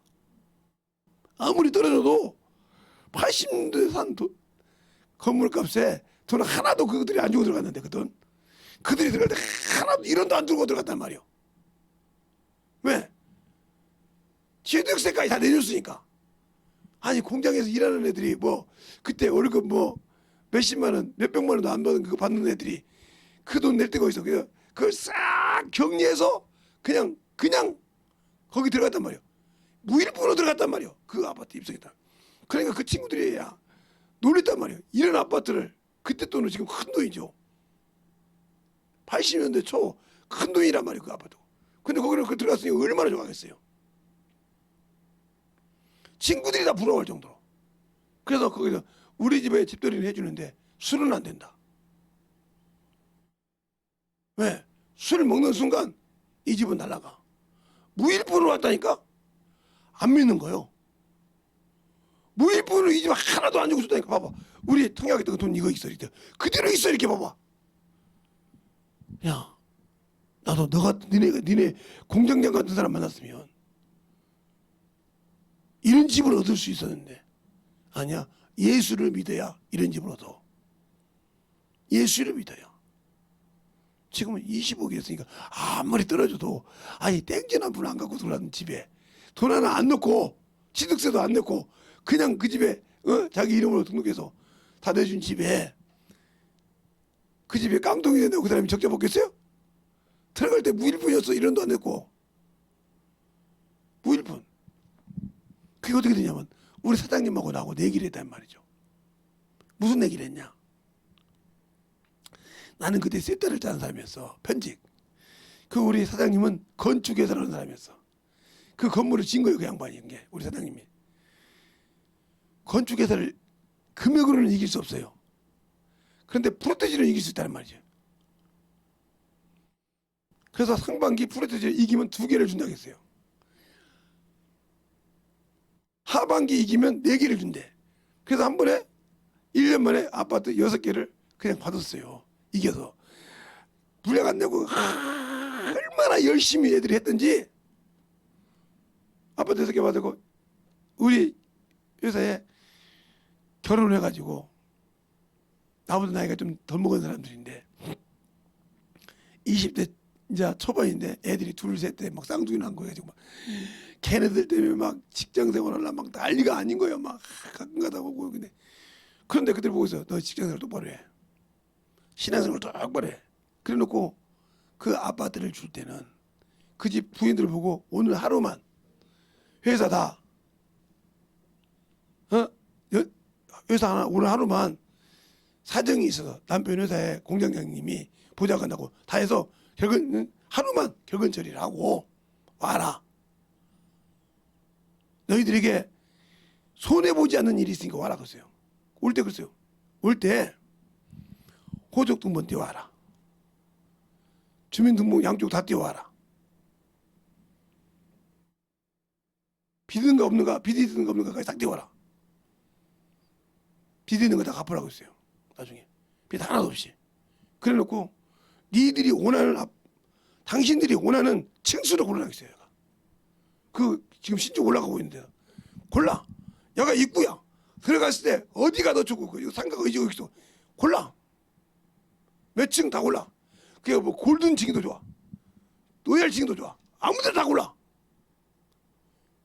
아무리 떨어져도 80년대 산 건물값에 돈 하나도 그들이 안 주고 들어갔는데, 그 돈 그들이 들어갈 때 하나도 1원도 안 주고 들어갔단 말이오. 왜? 취득세까지 다 내줬으니까. 아니 공장에서 일하는 애들이 뭐 그때 월급 뭐 몇십만 원, 몇백만 원도 안 받는 그거 받는 애들이 그 돈 낼 데가 있어. 그걸 싹 격리해서 그냥 거기 들어갔단 말이오. 무일부로 들어갔단 말이오. 그 아파트 입성했다. 그러니까 그 친구들이 야 놀랬단 말이오. 이런 아파트를, 그때 돈은 지금 큰 돈이죠. 80년대 초 큰 돈이란 말이오, 그 아파트. 근데 거기를 그 들어갔으니 얼마나 좋아하겠어요. 친구들이 다 부러워할 정도로. 그래서 거기서 우리 집에 집들이를 해주는데 술은 안 된다. 왜? 술 먹는 순간 이 집은 날아가. 무일푼으로 왔다니까? 안 믿는 거요. 무일푼으로 이 집 하나도 안 주고 줬다니까. 봐봐. 우리 통역했던 돈 이거 있어. 이렇게. 그대로 있어. 이렇게 봐봐. 야, 나도 너가 니네 공장장 같은 사람 만났으면 이런 집을 얻을 수 있었는데, 아니야. 예수를 믿어야 이런 집을 얻어. 예수를 믿어야. 지금은 20억이었으니까 아무리 떨어져도, 아니 땡전 한 푼 안 갖고 들어가는 집에 돈 하나 안 넣고 취득세도 안 넣고 그냥 그 집에 자기 이름으로 등록해서 다 내준 집에 그 집에 깡통이 된다고 그 사람이 적자 먹겠어요? 들어갈 때 무일푼이었어. 1원도 안 냈고. 무일푼. 그게 어떻게 되냐면 우리 사장님하고 나하고 내기를 했단 말이죠. 무슨 내기를 했냐? 나는 그때 세트를 짜는 사람이었어. 편직. 그 우리 사장님은 건축회사를 하는 사람이었어. 그 건물을 진 거예요. 그 양반이. 게 우리 사장님이. 건축회사를 금액으로는 이길 수 없어요. 그런데 프로테지는 이길 수 있다는 말이죠. 그래서 상반기 프로테지를 이기면 2개를 준다고 했어요. 하반기 이기면 4개를 준대. 그래서 한 번에 1년 만에 아파트 6개를 그냥 받았어요. 이겨서. 불량 안 내고 얼마나 열심히 애들이 했던지 아파트 6개 받고 우리 회사에 결혼을 해가지고 나보다 나이가 좀 덜 먹은 사람들인데 20대 이제 초반인데 애들이 둘 셋 때 막 쌍둥이 난 거예요. 막 걔네들 때문에 막 직장 생활하려 막 난리가 아닌 거예요. 막 가끔가다 보고. 근데 그런데 그들 보고서 너 직장 생활 똑바로 해. 신앙생활 똑바로 해. 그래 놓고 그 아파트를 줄 때는 그 집 부인들 보고 오늘 하루만 회사 다 회사 하나 오늘 하루만 사정이 있어서 남편 회사에 공장장님이 보좌관하고 다 해서 하루만 결근 처리를 하고 와라. 너희들에게 손해보지 않는 일이 있으니까 와라 그랬어요. 올 때 그랬어요. 올 때 호적등본 띄워와라. 주민등록 양쪽 다 띄워와라. 빚은 거 없는가? 빚이 있는 거 없는가까지 다 띄워라. 빚 있는 거 다 갚으라고 했어요. 나중에 빚 하나도 없이. 그래놓고 니들이 원하는 당신들이 원하는 층수로 고르라고 했어요. 그 지금 신축 올라가고 있는데 골라. 여가 입구야. 들어갔을 때 어디가 더 좋고 그 상가가 어디가 있어. 골라. 몇 층 다 골라. 그게 뭐 골든층이 좋아. 로얄층이 좋아. 아무데나 다 골라.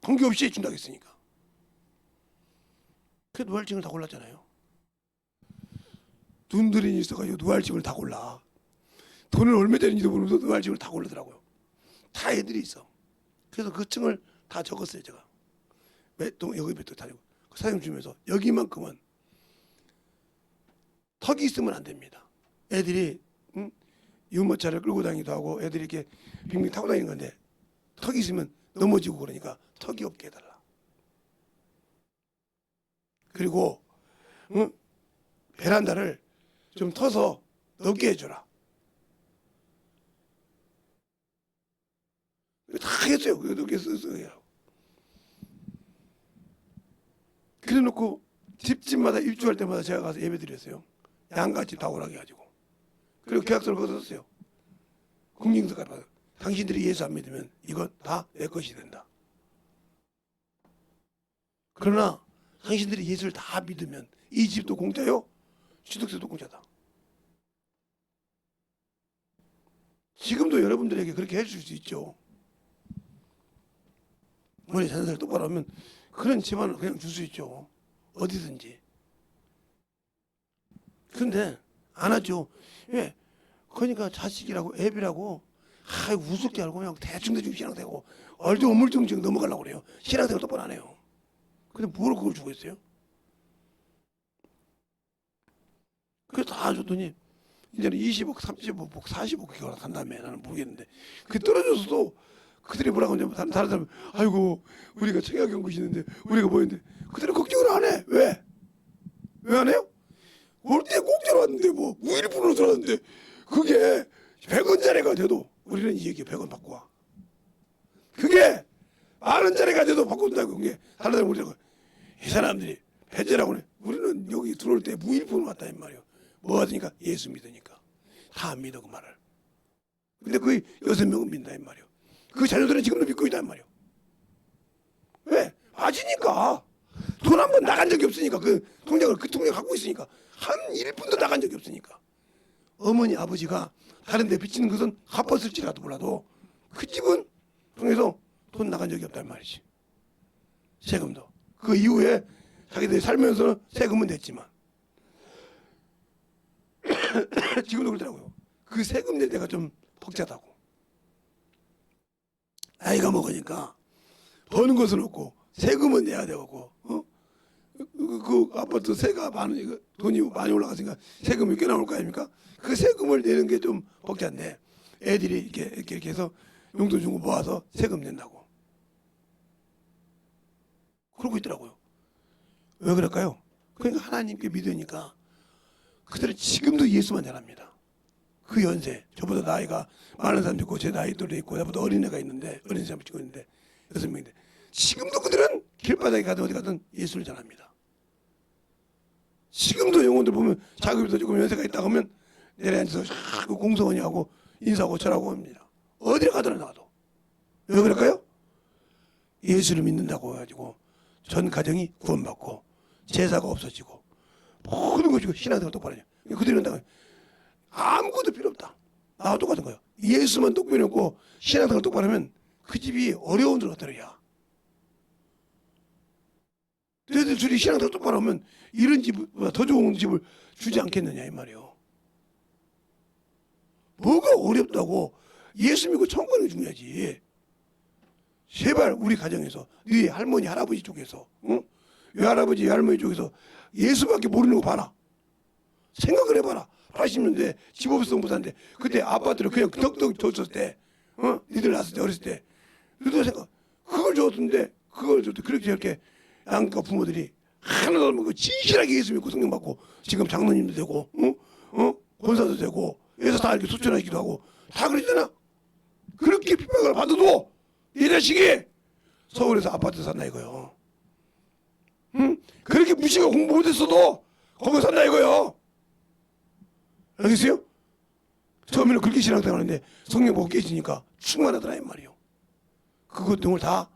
관계없이 준다고 했으니까. 그 로얄층을 다 골랐잖아요. 눈들이 있어가지고 노알집을 다 골라. 돈을 얼마 되는지도 모르면서 노알집을 다 고르더라고요. 다 애들이 있어. 그래서 그 층을 다 적었어요. 제가 몇 동 여기 몇 동 다니고 그 사장님 주면서 여기만큼은 턱이 있으면 안 됩니다. 애들이 유모차를 끌고 다니기도 하고 애들이 이렇게 빙빙 타고 다니는 건데 턱이 있으면 넘어지고 그러니까 턱이 없게 해달라. 그리고 베란다를 좀 터서 넓게 해줘라. 다 했어요. 넓게 써서. 그래놓고 집마다 입주할 때마다 제가 가서 예배 드렸어요. 양가집 다 오라게 해가지고. 그리고 계약서를 거기서 썼어요. 공증서까지 받아. 당신들이 예수 안 믿으면 이건 다 내 것이 된다. 그러나 당신들이 예수를 다 믿으면 이 집도 공짜요. 취득세도 공짜다. 지금도 여러분들에게 그렇게 해줄 수 있죠. 머리 잔살 똑바로 하면 그런 집안을 그냥 줄 수 있죠. 어디든지. 근데 안 하죠. 왜? 그러니까 자식이라고 애비라고 우습게 알고 그냥 대충 신앙되고 얼쩡물쩡 넘어가려고 그래요. 신앙생활 똑바로 안 해요. 근데 뭐로 그걸 주고 있어요? 그래서 다 줬더니 이제는 20억, 30억, 40억 그렇게 간다며. 나는 모르겠는데 그 떨어져서도 그들이 뭐라고 하냐면 다른 사람 아이고 우리가 청약연구시는데 우리가 뭐였는데 그들은 걱정을 안 해. 왜? 왜 안 해요? 올 때 공짜로 왔는데 뭐 무일푼으로 들어왔는데 그게 100원짜리가 돼도 우리는 이 얘기 100원 받고 와. 그게 10,000원짜리가 돼도 바꾼다고. 그게 다른 사람 우리가 이 사람들이 배제라고 해. 우리는 여기 들어올 때 무일푼으로 왔다 이 말이에요. 뭐 하니까 예수 믿으니까 다 안 믿어 그 말을. 근데 거의 6명은 믿는다 이 말이에요. 그 자녀들은 지금도 믿고 있다 이 말이에요. 왜? 맞으니까. 돈 한 번 나간 적이 없으니까 그 통장을 갖고 있으니까 한 1분도 나간 적이 없으니까. 어머니 아버지가 다른 데 빚지는 것은 갚았을지라도 몰라도 그 집은 통해서 돈 나간 적이 없단 말이지. 세금도. 그 이후에 자기들이 살면서는 세금은 냈지만 지금도 그러더라고요. 그 세금 낼 때가 좀 벅차다고. 나이가 먹으니까 버는 것은 없고 세금은 내야 되고 그 아파트 세가 많으니까 돈이 많이 올라갔으니까 세금이 꽤 나올 거 아닙니까? 그 세금을 내는 게 좀 벅찬데 애들이 이렇게 해서 용돈 주고 모아서 세금 낸다고 그러고 있더라고요. 왜 그럴까요? 그러니까 하나님께 믿으니까 그들은 지금도 예수만 잘합니다. 그 연세, 저보다 나이가 많은 사람도 있고 제 나이도 있고 나보다 어린 애가 있는데 어린 사람이 찍고 있는데 6명인데 지금도 그들은 길바닥에 가든 어디 가든 예수를 잘합니다. 지금도 영혼들 보면 자기보다 조금 연세가 있다 하면 내려앉아서 그 공성원이 하고 인사하고 절하고 합니다. 어디를 가더라 나도. 왜 그럴까요? 예수를 믿는다고 해가지고 전 가정이 구원받고 제사가 없어지고 모든 것이 신앙생활 똑바로 해요. 그들이 이런다고 아무것도 필요 없다. 나와 똑같은 거예요. 예수만 똑바로 했고 신앙생활 똑바로 하면 그 집이 어려운 줄 어떠랴. 너희들 둘이 신앙생활 똑바로 하면 이런 집보다 더 좋은 집을 주지 않겠느냐 이 말이에요. 뭐가 어렵다고 예수 믿고 천국 가는 게 중요하지. 제발 우리 가정에서 네 할머니 할아버지 쪽에서 외할아버지 외할머니 쪽에서 예수밖에 모르는 거 봐라. 생각을 해봐라. 80년대 집 없어서 못 사는데 그때 아파트를 그냥 덕덕 줬을 때 니들 낳았을 때 어렸을 때 너도 생각 그걸 줬는데 그걸 줬을 때 그렇게 저렇게 양가 부모들이 하나도 안 먹고 진실하게 예수 믿고 성령 받고 지금 장로님도 되고 권사도 되고 예수 다 이렇게 수천하기도 하고 다 그랬잖아. 그렇게 핍박을 받아도 이 자식이 서울에서 아파트 산다 이거요. 그렇게 무시가 공부 못했어도 거기 산다 이거요. 알겠어요? 처음에는 그렇게 신앙생활하는데 성령 보고 깨지니까 충만하더라 이 말이요. 그것 등을 다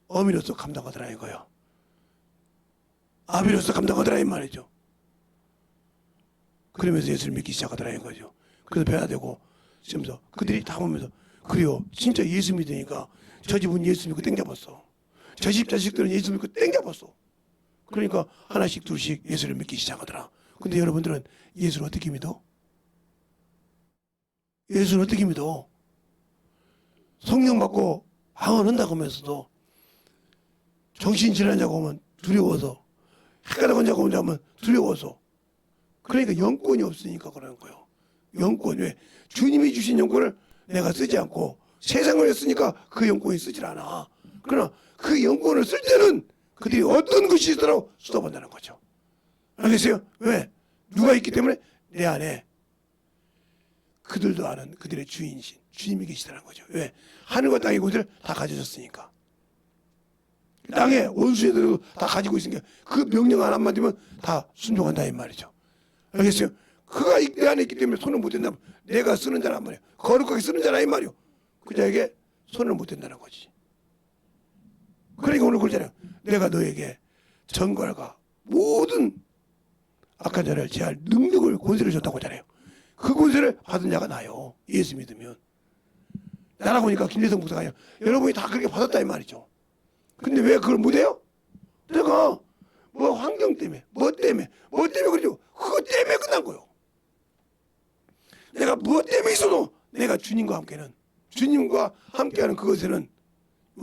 어미로서 감당하더라 이거요. 아비로서 감당하더라 이 말이죠. 그러면서 예수를 믿기 시작하더라 이거죠. 그래서 변화되고 지금서 그들이 다 보면서 그래요. 진짜 예수 믿으니까 저 집은 예수 믿고 땡잡았어. 저 집 자식들은 예수 믿고 땡잡았어. 그러니까 하나씩 둘씩 예수를 믿기 시작하더라. 근데 여러분들은 예수를 어떻게 믿어? 예수를 어떻게 믿어? 성령 받고 방언한다고 하면서도 정신질환자고 하면 두려워서 헷갈려 자고 하면 두려워서 그러니까 영권이 없으니까 그러는 거예요. 영권 왜? 주님이 주신 영권을 내가 쓰지 않고 세상을 했으니까 그 영권이 쓰질 않아. 그러나 그 영권을 쓸 때는 그들이 어떤 것이 있더라도 쏟아본다는 거죠. 알겠어요? 왜? 누가 있기 때문에 내 안에 그들도 아는 그들의 주인이신 주님이 계시다는 거죠. 왜? 하늘과 땅의 곳을 다 가져졌으니까. 땅에 원수애들도 다 가지고 있으니까 그 명령 하나만 되면 다 순종한다 이 말이죠. 알겠어요? 그가 내 안에 있기 때문에 손을 못 댄다면 내가 쓰는 자란 말이에요. 거룩하게 쓰는 자라 이 말이요. 그 자에게 손을 못 댄다는 거지. 그러니까 오늘 그러잖아요. 내가 너에게 전갈과 모든 악한 자를 제할 능력을 권세를 줬다고 하잖아요. 그 권세를 받은 자가 나요. 예수 믿으면. 나라고 하니까 김대성 목사가 아니라 여러분이 다 그렇게 받았다 이 말이죠. 근데 왜 그걸 못해요? 내가 뭐 환경 때문에 뭐 때문에 그러죠. 그것 때문에 끝난 거예요. 내가 무엇 때문에 있어도 내가 주님과 함께는 주님과 함께하는 그것에는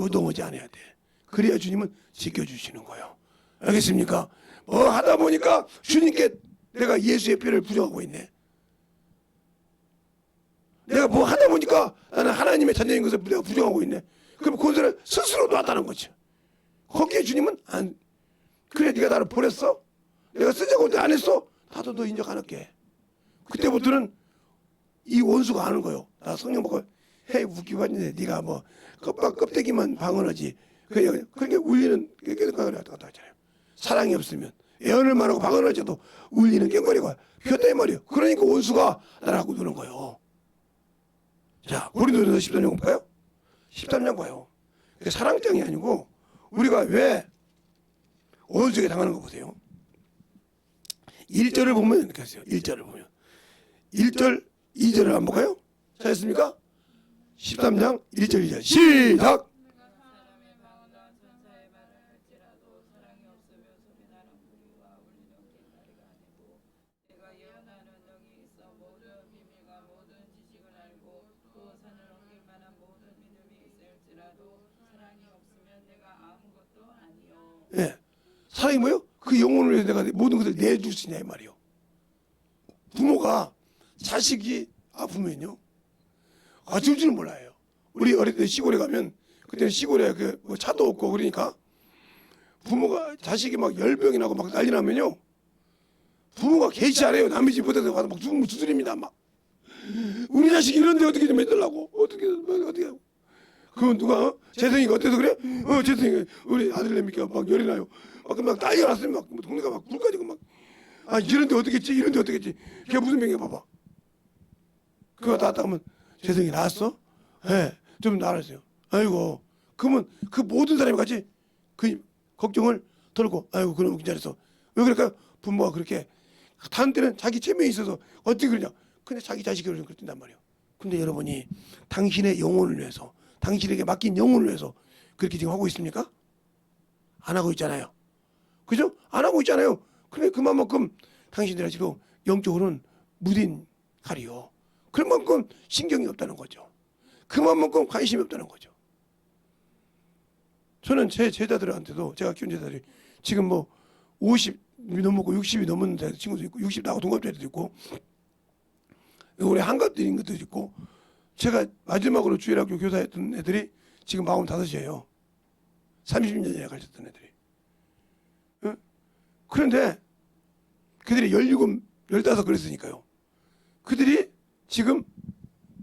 요동하지 않아야 돼. 그래야 주님은 지켜주시는 거예요. 알겠습니까? 뭐 하다 보니까 주님께 내가 예수의 피를 부정하고 있네. 내가 뭐 하다 보니까 나는 하나님의 자녀인 것을 내가 부정하고 있네. 그럼 그것을 스스로 놨다는 거지. 거기에 주님은 안 그래 네가 나를 보냈어? 내가 쓰자고 안 했어? 나도 너 인정 안 할게. 그때부터는 이 원수가 아는 거예요. 나 성령 받고 헤이 웃기고 했는데 네가 뭐 껍데기만 방언하지. 그러니까 울리는 깽깽거리가 하잖아요. 사랑이 없으면 예언을 하고 방언을 해도 울리는 깽거리가 피었다 이 말이에요. 그러니까 원수가 나를 하고 노는 거예요. 자, 고린도전서 13장 볼까요? 13장 봐요. 사랑장이 아니고 우리가 왜 원수에게 당하는 거 보세요. 1절을 보면 이렇게 했어요. 1절을 보면 1절 2절을 한번 볼까요? 잘했습니까? 13장 1절 2절 시작. 사람의 방언과 천사의 말을 할지라도 사랑이 없으면 소리나 아니하여도 사랑이 없으면 내가 아무것도 아니요. 예. 사랑이 뭐예요? 그 영혼을 위해서 내가 모든 것을 내줄 수 있냐 이 말이요. 부모가 자식이 아프면요, 어쩔 줄 몰라요. 우리 어릴 때 시골에 가면, 그때는 시골에 뭐 차도 없고 그러니까 부모가 자식이 막 열병이 나고 막 난리 나면요, 부모가 개치 안 해요. 남의 집보다도 가서 막 두드립니다. 막 우리 자식이 이런데 어떻게 좀 해달라고, 어떻게 하고. 그건 누가 재성이가 어때서 그래? 재성이가 우리 아들내미가 막 열이 나요. 막 난리가 났어요. 막 동네가 막 불 꺼지고 막, 아 이런데 어떻게 했지? 이런데 어떻게 했지? 걔 무슨 병이야 봐봐. 그거 나왔다 하면 재성이 나았어? 예, 좀 나았어요. 아이고, 그러면 그 모든 사람이 같이 그 걱정을 털고, 아이고 그놈 괜찮았어. 왜 그럴까? 부모가 그렇게 다른 때는 자기 체면이 있어서 어떻게 그러냐. 근데 자기 자식을 그랬단 말이에요. 근데 여러분이 당신의 영혼을 위해서, 당신에게 맡긴 영혼을 위해서 그렇게 지금 하고 있습니까? 안 하고 있잖아요. 그죠? 안 하고 있잖아요. 근데 그만큼 당신들이 지금 영적으로는 무딘 칼이요. 그만큼 신경이 없다는 거죠. 그만큼 관심이 없다는 거죠. 저는 제 제자들한테도, 제가 키운 제자들이 지금 뭐 50이 넘었고 60이 넘은 친구도 있고, 60 나고 동갑자들도 있고, 올해 한갑들인 것도 있고, 제가 마지막으로 주일학교 교사했던 애들이 지금 45이에요. 30년 전에 가르쳤던 애들이. 응? 그런데 그들이 17, 15 그랬으니까요. 그들이 지금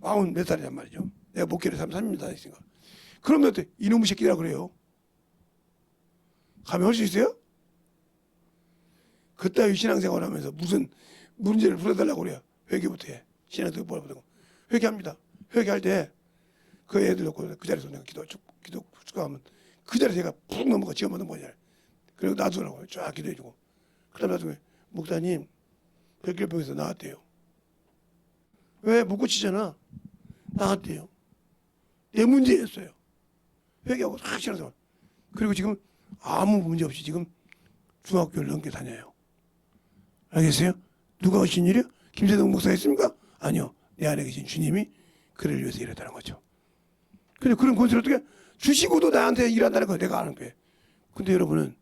40 몇 살이란 말이죠. 내가 목회를 30년 다녔으니까. 그러면 어때? 이놈의 새끼라 그래요. 가면 할 수 있어요? 그따위 신앙생활 하면서 무슨 문제를 풀어달라고 그래요. 회개부터 해. 신앙생활 풀어보고. 회개합니다. 회개할 때 그 애들 놓고 그 자리에서 내가 기도 축하하면 그 자리에 제가 푹 넘어가 지어먹는 거냐. 그리고 놔두라고 쫙 기도해주고. 그 다음에 나중에 목사님 백혈병에서 나왔대요. 왜? 못 고치잖아. 나왔대요. 내 문제였어요. 회개하고 싹 신앙생활. 그리고 지금 아무 문제 없이 지금 중학교를 넘게 다녀요. 알겠어요? 누가 하신 일이요? 김세동 목사 했습니까? 아니요. 내 안에 계신 주님이 그를 위해서 일했다는 거죠. 근데 그런 권세를 어떻게 주시고도 나한테 일한다는 거 내가 아는 거예요. 근데 여러분은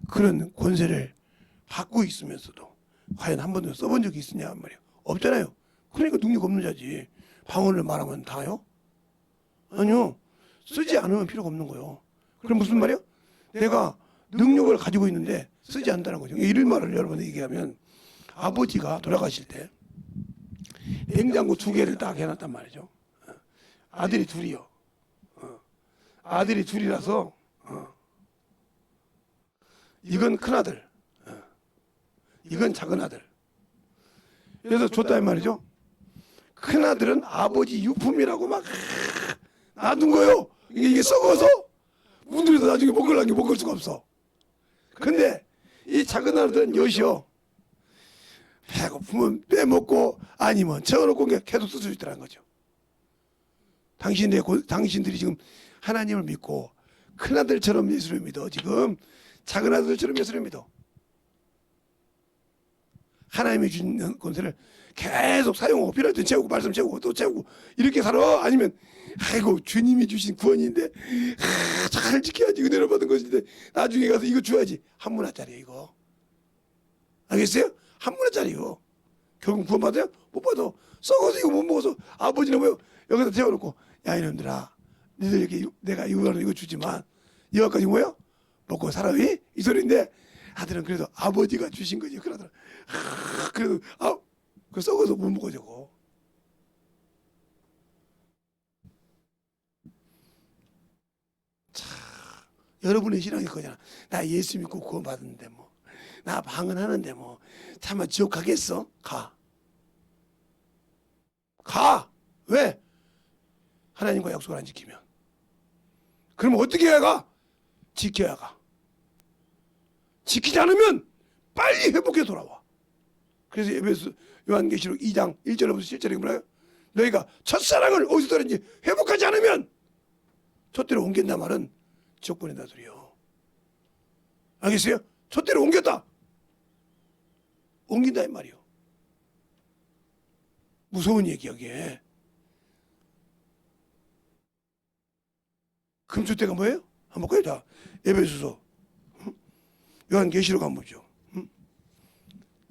그런 권세를 갖고 있으면서도 과연 한 번도 써본 적이 있으냐 말이에요. 없잖아요. 그러니까 능력 없는 자지. 방언을 말하면 다요? 아니요. 쓰지 않으면 필요가 없는 거예요. 그럼 무슨 말이에요? 내가 능력을 가지고 있는데 쓰지 않는다는 거죠. 이런 말을 여러분 얘기하면, 아버지가 돌아가실 때 냉장고 2개를 딱 해놨단 말이죠. 아들이 둘이요. 아들이 둘이라서 이건 큰아들, 이건 작은아들. 그래서 줬단 말이죠. 큰아들은 아버지 유품이라고 막 놔둔 거예요. 이게 썩어서 문들에서 나중에 먹으려는 게 먹을 수가 없어. 근데 이 작은아들은 여시오. 배고프면 빼먹고 아니면 채워놓고 계속 쓸 수 있다는 거죠. 당신들이 지금 하나님을 믿고 큰아들처럼 예수를 믿어. 지금 작은아들처럼 예수를 믿어. 하나님이 주는 권세를 계속 사용하고, 필요할 때 채우고, 말씀 채우고, 또 채우고, 이렇게 살아. 아니면 아이고 주님이 주신 구원인데 잘 지켜야지, 은혜를 받은 것인데 나중에 가서 이거 줘야지. 한 문화짜리 이거. 알겠어요? 한 문화짜리요. 결국 구원 받아요? 못 받아. 썩어서 이거 못 먹어서 아버지는 뭐요? 여기다 태워놓고, 야 이놈들아, 니들 이렇게 내가 이거 주지만 이거까지 뭐요? 먹고 살아위? 이 소리인데, 아들은 그래도 아버지가 주신 거지. 그러더라. 그래도 그 썩어서 못 먹어 저거. 참, 여러분의 신앙이 그거잖아. 나 예수 믿고 구원 받았는데 뭐, 나 방언하는데 뭐, 차마 지옥 가겠어? 가. 왜? 하나님과 약속을 안 지키면. 그럼 어떻게 해야 가? 지켜야 가. 지키지 않으면 빨리 회복해 돌아와. 그래서 에베소 요한계시록 2장 1절부터 7절에 뭐라요? 너희가 첫사랑을 어디서든지 회복하지 않으면 촛대로 옮긴다 말은 지옥보낸다 소리요. 알겠어요? 촛대로 옮겼다. 옮긴다 이 말이요. 무서운 얘기야 이게. 금초대가 뭐예요? 한번 볼까요? 자, 에베소서 요한계시록 한번 보죠.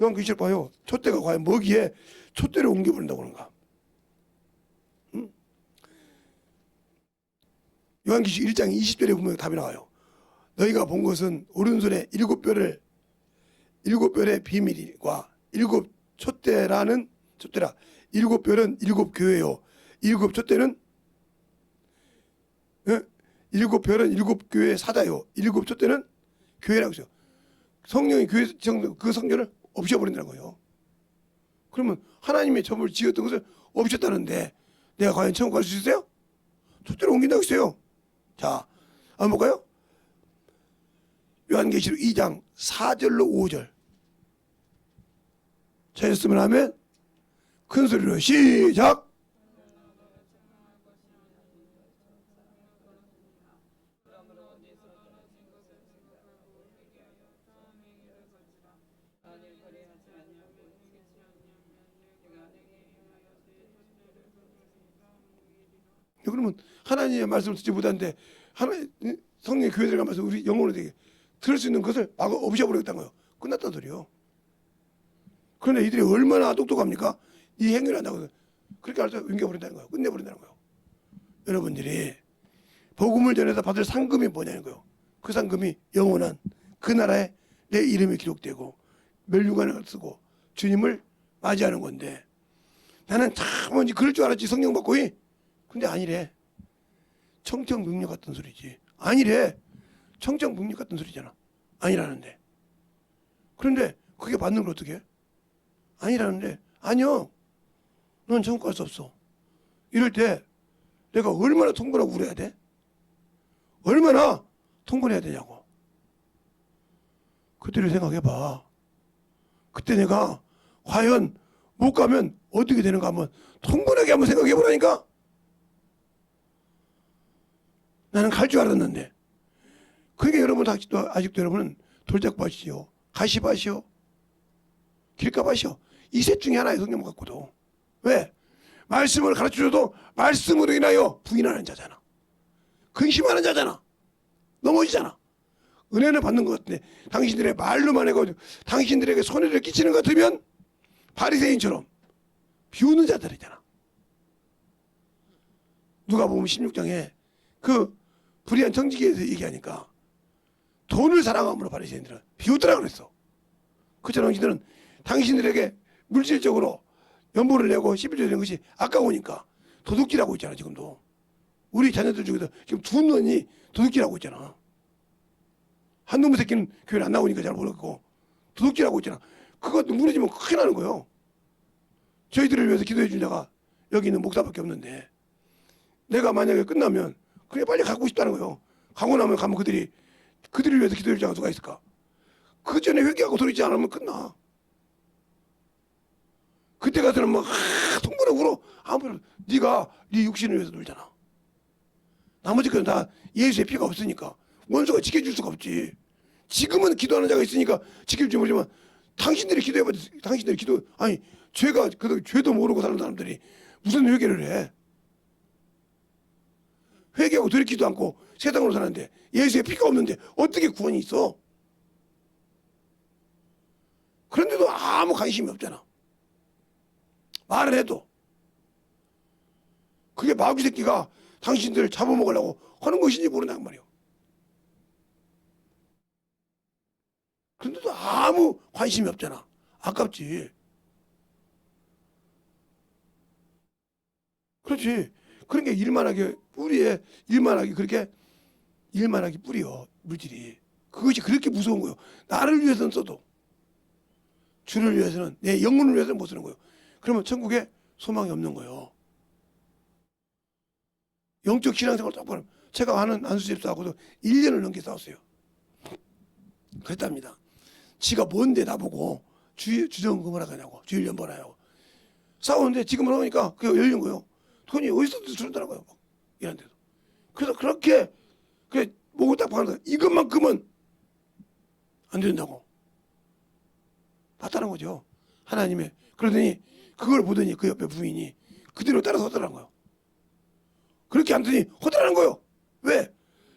요한계시록 봐요. 촛대가 과연 뭐기에 촛대를 옮겨버린다고 그런가? 요한계시록 1장 20절에 보면 답이 나와요. 너희가 본 것은 오른손에 일곱 별의 비밀과 일곱 촛대라는 촛대라. 일곱 별은 일곱 교회요. 일곱 촛대는 일곱 별은 일곱 교회의 사자요. 일곱 촛대는 교회라고 했어요. 성령이 교회 그 성전을 없애버린다는 거예요. 그러면 하나님의 점을 지었던 것을 없애셨다는데 내가 과연 천국 갈 수 있어요? 촛대로 옮긴다고 했어요. 자, 한번 볼까요? 요한계시록 2장 4절로 5절. 찾았으면 하면 큰 소리로 시작. 그러면 하나님의 말씀을 듣지 못하는데 성령의 교회 들어가면서 우리 영혼을 되게 들을 수 있는 것을 마구 없애버리겠다는 거예요. 끝났다는 소리요. 그런데 이들이 얼마나 똑똑합니까? 이 행위를 한다고 그렇게 해서 옮겨버린다는 거예요. 끝내버린다는 거예요. 여러분들이 복음을 전해서 받을 상금이 뭐냐는 거예요. 그 상금이 영원한 그 나라에 내 이름이 기록되고 멸류관을 쓰고 주님을 맞이하는 건데 나는 참 뭔지 그럴 줄 알았지 성령 받고 근데 아니래. 청정능력 같은 소리지. 아니래. 청정능력 같은 소리잖아. 아니라는데. 그런데 그게 받는 걸 어떻게 해? 아니라는데 아니요. 넌 천국 갈 수 없어. 이럴 때 내가 얼마나 통분하고 울어야 돼? 얼마나 통분해야 되냐고. 그때를 생각해봐. 그때 내가 과연 못 가면 어떻게 되는가 한번 통분하게 한번 생각해보라니까. 나는 갈 줄 알았는데. 그러니까 여러분 아직도 여러분은 돌짝밭이요, 가시밭이요, 길가밭이요. 이 셋 중에 하나의 성경 갖고도 왜? 말씀을 가르쳐줘도 말씀으로 인하여 부인하는 자잖아. 근심하는 자잖아. 넘어지잖아. 은혜는 받는 것 같은데 당신들의 말로만 해가지고 당신들에게 손해를 끼치는 것 같으면 바리새인처럼 비우는 자들이잖아. 누가 보면 16장에 그 불의한 정직에서 얘기하니까 돈을 사랑함으로 바리새인들은 비우더라 그랬어. 그처럼 당신들은 당신들에게 물질적으로 연보를 내고 11조 되는 것이 아까우니까 도둑질하고 있잖아. 지금도 우리 자녀들 중에서 지금 두 놈이 도둑질하고 있잖아. 한 놈의 새끼는 교회를 안 나오니까 잘 모르겠고 도둑질하고 있잖아. 그거 무너지면 큰일 나는 거예요. 저희들을 위해서 기도해 준 자가 여기 있는 목사밖에 없는데 내가 만약에 끝나면 그래 빨리 가고 싶다는 거예요. 가고 나면 가면 그들을 위해서 기도해 줄 자가 누가 있을까? 그 전에 회개하고 돌이지 않으면 끝나. 그때 가서는 막 통보를 울어. 아무래도 네가 네 육신을 위해서 놀잖아. 나머지 거는 다 예수의 피가 없으니까 원수가 지켜줄 수가 없지. 지금은 기도하는 자가 있으니까 지켜줄지 모르지만 당신들이 기도해봐. 당신들이 아니 죄도 모르고 사는 사람들이 무슨 회개를 해? 회개하고 돌이키지도 않고 세상으로 사는데 예수의 피가 없는데 어떻게 구원이 있어? 그런데도 아무 관심이 없잖아. 말을 해도 그게 마귀 새끼가 당신들을 잡아먹으려고 하는 것인지 모른단 말이에요. 그런데도 아무 관심이 없잖아. 아깝지. 그렇지. 그러니까 일만하게 뿌리에 일만하게 그렇게 일만하게 뿌려 물질이. 그것이 그렇게 무서운 거예요. 나를 위해서는 써도 주를 위해서는 내 영혼을 위해서는 못 쓰는 거예요. 그러면 천국에 소망이 없는 거예요. 영적 신앙생활 똑바로 제가 아는 안수 집사하고도 1년을 넘게 싸웠어요. 그랬답니다. 지가 뭔데 나보고 주정금을 하냐고 주일 연번하냐고 싸우는데 지금은 하니까 그게 열린 거예요. 돈이 어디서 들어오더라고요. 이런 데도. 그래서 그렇게 그래 목을 딱 박는 거예요. 이것만큼은 안 된다고 봤다는 거죠. 하나님의. 그러더니 그걸 보더니 그 옆에 부인이 그대로 따라서 하더라는 거예요. 그렇게 안 되니 허다라는 거예요. 왜?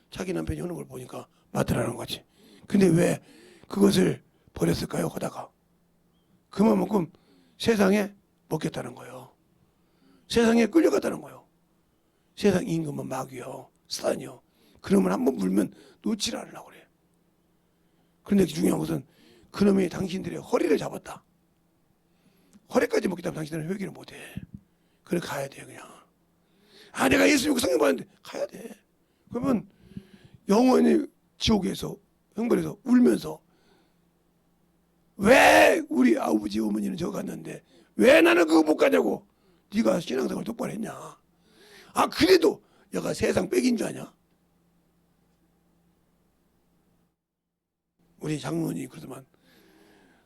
자기 남편이 하는 걸 보니까 맡으라는 거지. 근데 왜 그것을 버렸을까요? 하다가 그만큼 세상에 먹겠다는 거예요. 세상에 끌려갔다는 거예요. 세상 임금은 마귀요, 사단이요. 그놈을 한번 물면 놓지 않으려고 그래. 그런데 중요한 것은 그놈이 당신들의 허리를 잡았다. 허리까지 먹기 때문에 당신들은 회개를 못해. 그래 가야 돼요 그냥. 아 내가 예수 믿고 성령 받았는데 가야 돼. 그러면 영원히 지옥에서 형벌에서 울면서 왜 우리 아버지 어머니는 저 갔는데 왜 나는 그거 못 가냐고. 네가 신앙생활 똑바로 했냐. 아 그래도 얘가 세상 빽인 줄 아냐. 우리 장로님 그러더만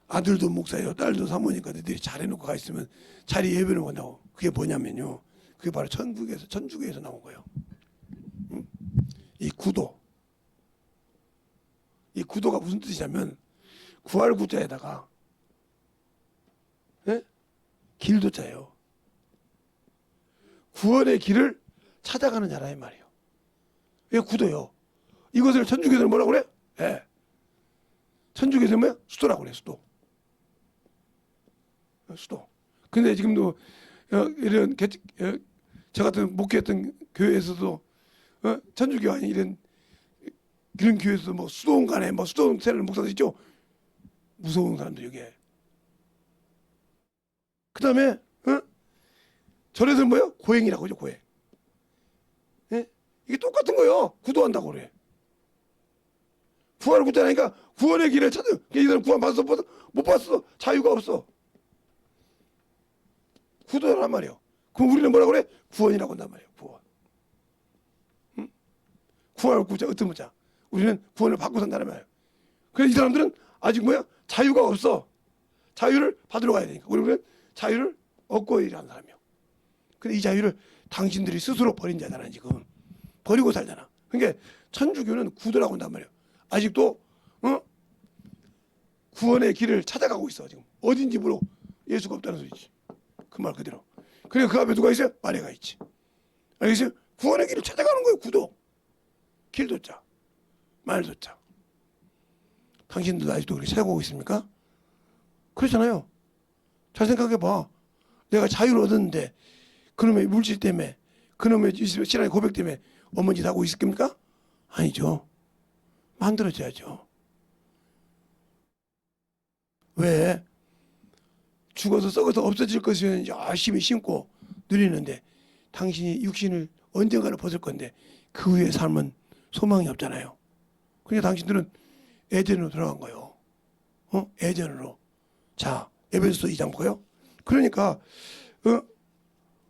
아들도 목사예요 딸도 사모니까 너희들이 잘해놓고 가 있으면 자리 예배를 한다고. 그게 뭐냐면요, 그게 바로 천주교에서 나온 거예요. 응? 이 구도가 무슨 뜻이냐면 구할 구자에다가 예? 길도자예요. 구원의 길을 찾아가는 자라 이 말이에요. 왜 구도요? 이것을 천주교에서는 뭐라고 그래? 예. 천주교에서는 뭐야? 수도라고 그래. 수도. 근데 지금도 이런 저 같은 목회했던 교회에서도 천주교 아닌 이런 그런 교회에서도 뭐 수도원간에 뭐 수도원 세례를 목사들 있죠. 무서운 사람들 여기에. 그 다음에 절에서는 뭐요? 고행이라고 하죠. 고행. 예? 이게 똑같은 거예요. 구도한다고 그래. 구원을 굳자니까 구원의 길을 찾아. 이 사람 구원 받았어? 못 받았어. 자유가 없어. 구도란 말이에요. 그럼 우리는 뭐라고 그래? 구원이라고 한단 말이에요. 구원. 응? 구원을 굳자 어떤 거자. 우리는 구원을 받고 산다는 말이에요. 그래서 이 사람들은 아직 뭐야? 자유가 없어. 자유를 받으러 가야 되니까. 우리는 자유를 얻고 일하는 사람이에요. 근데 이 자유를 당신들이 스스로 버린 자잖아 지금. 버리고 살잖아. 그러니까 천주교는 구도라고 한단 말이에요. 아직도 구원의 길을 찾아가고 있어 지금. 어딘지 모르고 예수가 없다는 소리지. 그 말 그대로. 그래 그 앞에 누가 있어요? 마리아가 있지. 알겠어요? 구원의 길을 찾아가는 거예요. 구도. 길도자. 말도자. 당신들도 아직도 그렇게 찾아가고 있습니까? 그렇잖아요. 잘 생각해봐. 내가 자유를 얻었는데 그놈의 물질 때문에 그놈의 신앙의 고백 때문에 어머니 하고 있습니까? 아니죠. 만들어져야죠. 왜? 죽어서 썩어서 없어질 것을 열심히 심고 누리는데 당신이 육신을 언젠가는 벗을 건데 그 후의 삶은 소망이 없잖아요. 그러니까 당신들은 에덴으로 들어간 거예요. 에덴으로. 자, 에베소서 2장 볼까요? 그러니까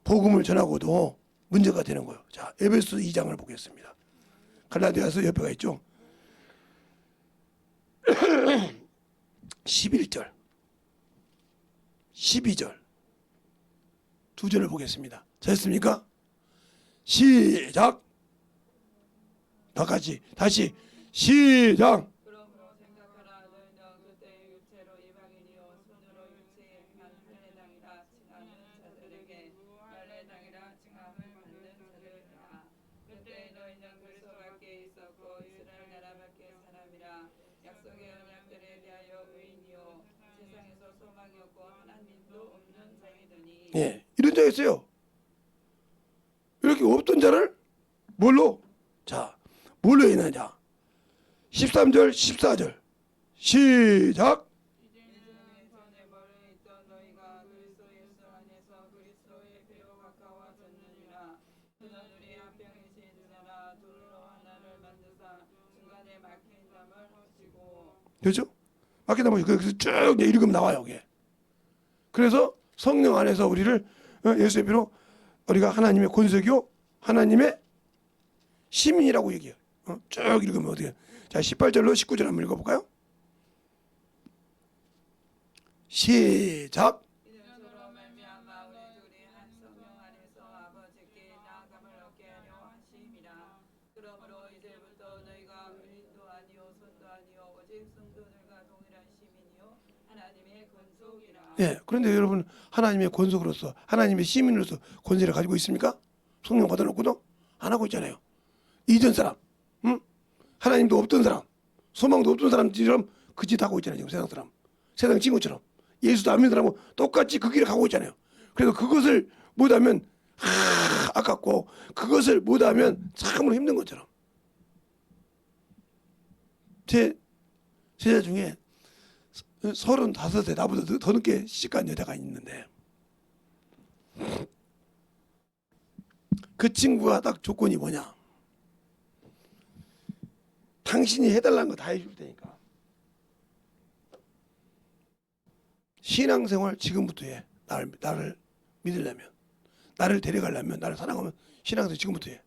복음을 전하고도 문제가 되는 거예요. 자, 에베소서 2장을 보겠습니다. 갈라디아서 옆에가 있죠. 11절, 12절 두 절을 보겠습니다. 됐습니까? 시작. 다 같이 다시 시작. 그러므로 생각하라. 너희는 그때의 육체로 이방인이요 손으로 육체에 행한 할례당이라 칭하는 자들에게 할례당이라 칭함을 받는 자들이라. 그때 너희는 그리스도 밖에 있었고 이스라엘 나라 밖에 사람이라. 약속의 언약들에 대하여 의인이요 세상에서 소망이 없고 하나님도 없는 자이더니. 예, 이런 자가 있어요. 이렇게 없던 자를 뭘로? 자, 뭘로 인하냐? 13절, 14절 시작. 이제는 전에 멀리 있던 너희가 그리스도 예수 안에서 그리스도의 피로 가까워졌느니라. 그는 우리 합병이신 자라 둘로 하나를 만드사 중간에 막힌 담을 허시고. 그렇죠? 막히다 보니 그래서 쭉 읽으면 나와요. 이게. 그래서 성령 안에서 우리를 예수의 피로 우리가 하나님의 권세교 하나님의 시민이라고 얘기해요. 쭉 읽으면 어떻게 해요? 자, 18절로 19절 한번 읽어볼까요? 시작. 이름으로 말미암아 우리 둘이 한 성령 안에서 아버지께 나아감을 얻게 하려 하심이라. 그러므로 이제부터 너희가 은인도 아니요 손도 아니요 오직 성도들과 동일한 시민이요 하나님의 권속이라. 예, 그런데 여러분 하나님의 권속으로서 하나님의 시민으로서 권세를 가지고 있습니까? 성령 받아놓고도 안 하고 있잖아요. 이전 사람, 응? 하나님도 없던 사람, 소망도 없던 사람처럼 그 짓 하고 있잖아요. 지금 세상 사람, 세상 친구처럼 예수도 안 믿는 사람은 똑같이 그 길을 가고 있잖아요. 그래서 그것을 못하면 아깝고 그것을 못하면 참으로 힘든 것처럼. 제 제자 중에 35세 나보다 더 늦게 시집간 여자가 있는데 그 친구가 딱 조건이 뭐냐, 당신이 해달라는 거 다 해줄 테니까 신앙생활 지금부터 해. 나를 믿으려면, 나를 데려가려면, 나를 사랑하면 신앙생활 지금부터 해.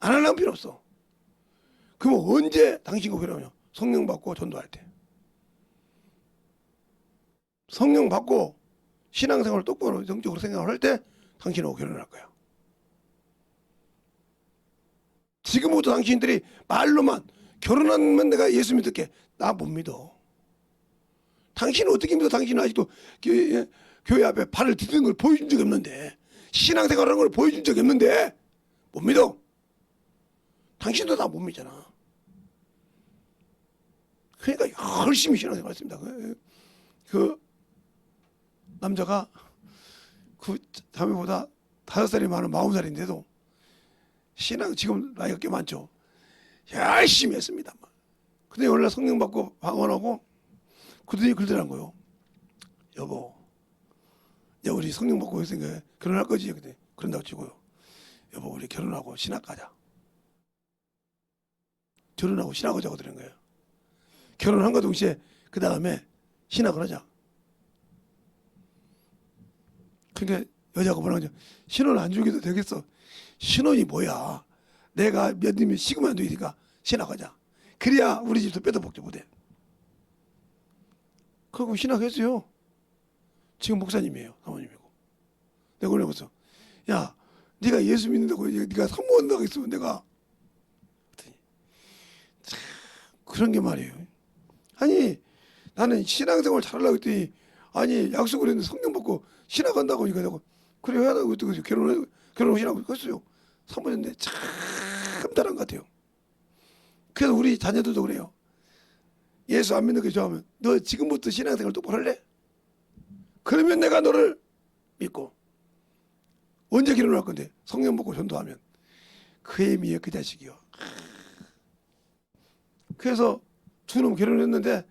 안 하려면 필요 없어. 그러면 언제 당신과 필요하냐? 성령 받고 전도할 때. 성령 받고 신앙생활을 똑바로 정적으로 생각할 때 당신하고 결혼할 거야. 지금부터 당신들이 말로만 결혼하면 내가 예수 믿을게, 나 못 믿어. 당신은 어떻게 믿어? 당신은 아직도 교회 앞에 발을 디디는 걸 보여준 적이 없는데, 신앙생활하는 걸 보여준 적이 없는데 못 믿어. 당신도 다 못 믿잖아. 그러니까 열심히 신앙생활 했습니다. 그 남자가 그 자매보다 5살이 많은 40살인데도 신앙, 지금 나이가 꽤 많죠. 열심히 했습니다. 근데 원래 성령 받고 방언하고 그들이 그러더란 거요. 여보, 야 우리 성령 받고 했으니까 결혼할 거지? 근데 그런다고 치고요. 여보, 우리 결혼하고 신학 가자. 결혼하고 신학 하자고 그러는 거예요. 결혼한과 동시에 그 다음에 신학을 하자. 그러니까 여자가 뭐라고 하냐, 신혼 안 주기도 되겠어. 신혼이 뭐야? 내가 몇 년이면 식으면 안 되니까 신학하자. 그래야 우리 집도 뺏어 먹지 못해. 그리고 신학했어요. 지금 목사님이에요. 사모님이고. 내가 그러고서, 야 네가 예수 믿는다고 네가 사모한다고 했으면 내가, 그런 게 말이에요. 아니 나는 신앙생활 잘하려고 했더니, 아니 약속을 했는데 성령 받고 신학한다고 하니까 내가 그래 해야 되고 결혼을 신학을 했어요. 사모였는데 참 잘한 것 같아요. 그래서 우리 자녀들도 그래요. 예수 안 믿는 게 좋아하면 너 지금부터 신앙생활 똑바로 할래? 그러면 내가 너를 믿고. 언제 결혼할 건데? 성령 받고 전도하면. 그 애미에 그 자식이요. 그래서 두 놈 결혼했는데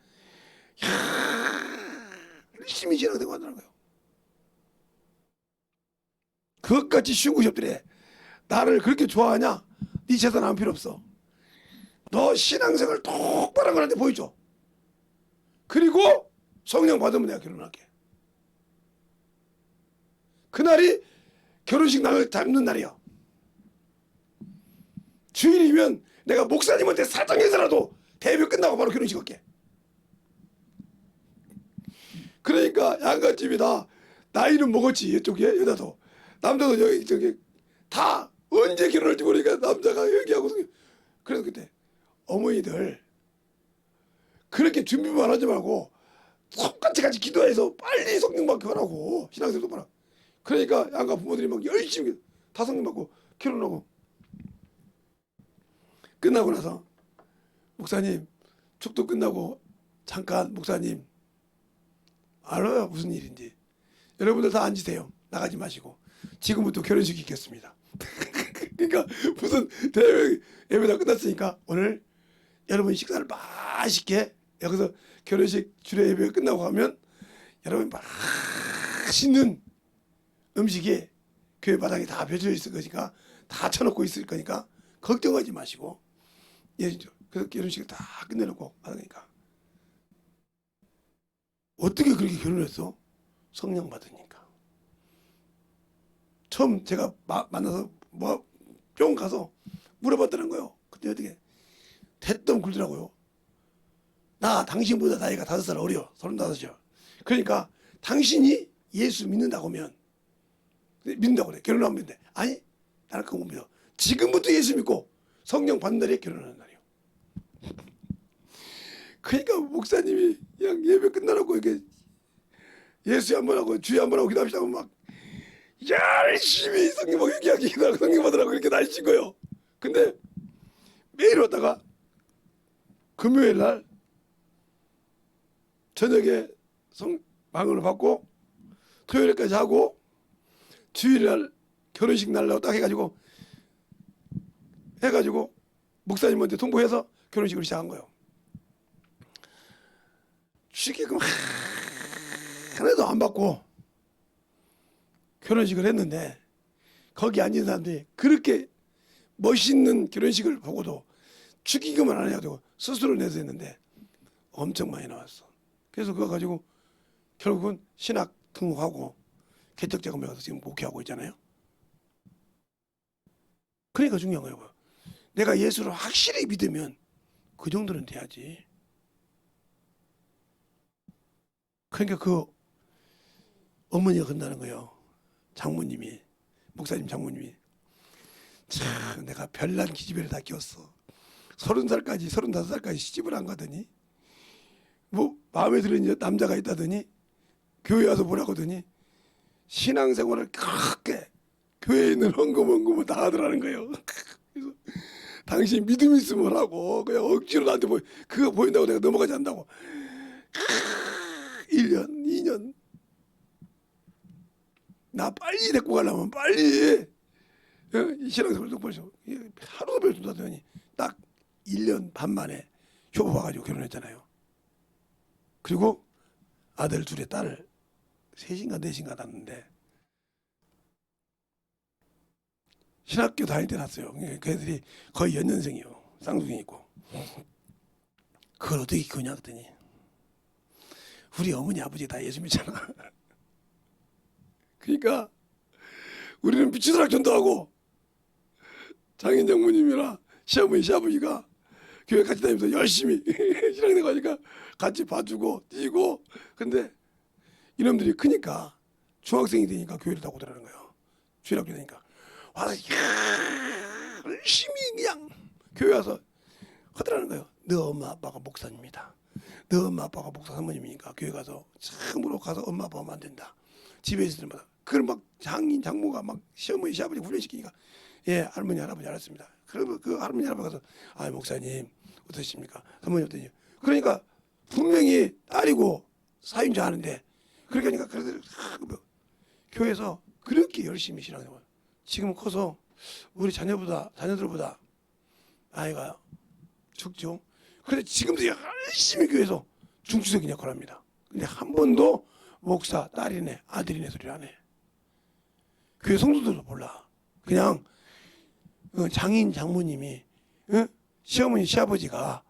열심히 신앙생활 하더라는 거예요. 그것까지 쉬운 것이 없더래. 나를 그렇게 좋아하냐? 네 재산 안 필요 없어. 너 신앙생활 똑바로 한 거한테 보여줘. 그리고 성령 받으면 내가 결혼할게. 그날이 결혼식 날을 잡는 날이야. 주일이면 내가 목사님한테 사정해서라도 대회 끝나고 바로 결혼식 할게. 그러니까 양갓집이 다 나이는 먹었지. 이쪽에 여자도 남자도 여기 저기 다 언제 결혼할지 모르니까 남자가 여기하고. 그래서 그때 어머니들 그렇게 준비만 하지 말고 똑같이 같이 기도해서 빨리 성령 받고 하라고, 신앙생활도 받아. 그러니까 양가 부모들이 막 열심히 다 성령 받고 결혼하고. 끝나고 나서 목사님 축도 끝나고 잠깐, 목사님 알아요 무슨 일인지. 여러분들 다 앉으세요. 나가지 마시고 지금부터 결혼식 있겠습니다. 그러니까 무슨 대회 예배가 끝났으니까 오늘 여러분 식사를 맛있게, 여기서 결혼식 주례 예배가 끝나고 가면 여러분 맛있는 음식이 교회 바닥에 다 펴져 있을 거니까, 다 쳐놓고 있을 거니까 걱정하지 마시고. 예, 그래서 결혼식을 다 끝내놓고 받으니까. 어떻게 그렇게 결혼했어? 성령 받으니까. 처음 제가 만나서 뿅 가서 물어봤다는 거예요. 그때 어떻게 대뜸 굴더라고요. 나 당신보다 나이가 5살 어려. 35이요. 그러니까 당신이 예수 믿는다고 하면, 믿는다고 그래. 결혼하면 돼. 아니 나는 그거 못 믿어. 지금부터 예수 믿고 성령 받는 날이 결혼하는 날이요. 그러니까 목사님이 그냥 예배 끝나놓고 이렇게 예수 한번 하고 주여 한번 하고 기도합시다 하고 막 열심히 성령 받으라고, 성령 받으라고 이렇게 날씬 거예요. 근데 매일 왔다가 금요일 날 저녁에 방언을 받고 토요일까지 하고 주일날 결혼식 날라고 딱 해가지고 목사님한테 통보해서 결혼식을 시작한 거예요. 축의금 하나도 안 받고 결혼식을 했는데 거기 앉은 사람들이 그렇게 멋있는 결혼식을 보고도 축의금을 안 해가지고 스스로 내서 했는데 엄청 많이 나왔어. 그래서 그거 가지고 결국은 신학 등록하고 개척자금에 가서 지금 목회하고 있잖아요. 그러니까 중요한 거예요. 내가 예수를 확실히 믿으면 그 정도는 돼야지. 그러니까 그 어머니가 그런다는 거예요. 장모님이, 목사님 장모님이. 참 내가 별난 기집애를 다 키웠어. 30살까지 35살까지 시집을 안 가더니 뭐 마음에 드는 남자가 있다더니 교회 와서 보라고 하더니 신앙생활을 그렇게 교회에 있는 헌금을 다 하더라는 거예요. 그래서 당신 믿음 있으면 하고 그냥 억지로 나한테 그거 보인다고 내가 넘어가지 않는다고. 1년 2년 나 빨리 데리고 가려면 빨리 신앙생활 똑바로 하루도 별도 하더니 딱 1년 반 만에 효부 와가지고 결혼했잖아요. 그리고 아들 둘에 딸 셋인가 넷인가 낳았는데 신학교 다닐 때 낳았어요. 그 애들이 거의 연년생이요. 쌍둥이 있고. 그걸 어떻게 키우냐 그랬더니 우리 어머니 아버지가 다 예수 믿잖아. 그러니까 우리는 미치도록 전도하고 장인 장모님이나 시어머니 시아버지가 교회 같이 다니면서 열심히 신앙생 가니까 같이 봐주고 뛰고. 근데 이놈들이 크니까 중학생이 되니까 교회를 다 오더라는 거예요. 주일학교 되니까 와서 열심히 그냥 교회 와서 하더라는 거예요. 너 엄마 아빠가 목사님이다. 너 엄마 아빠가 목사 사모님이니까 교회 가서 참으로 가서 엄마 아빠 하면 안 된다. 집에 있을 때마다 그걸 막 장인 장모가 막 시어머니 시아버지 훈련시키니까 예 할머니 할아버지 알았습니다. 그러면 그 할머니 할아버지 가서 아 목사님 어떠십니까? 사모님 어떠냐? 그러니까 분명히 딸이고 사윤자 하는데 그렇게 하니까 그래서 교회에서 그렇게 열심히 신앙생활. 지금 커서 우리 자녀들보다 아이가 적죠. 그런데 지금도 열심히 교회에서 중추적인 역할을 합니다. 근데 한 번도 목사 딸이네 아들이네 소리를 안 해. 교회 성도들도 몰라. 그냥 장인 장모님이 시어머니 시아버지가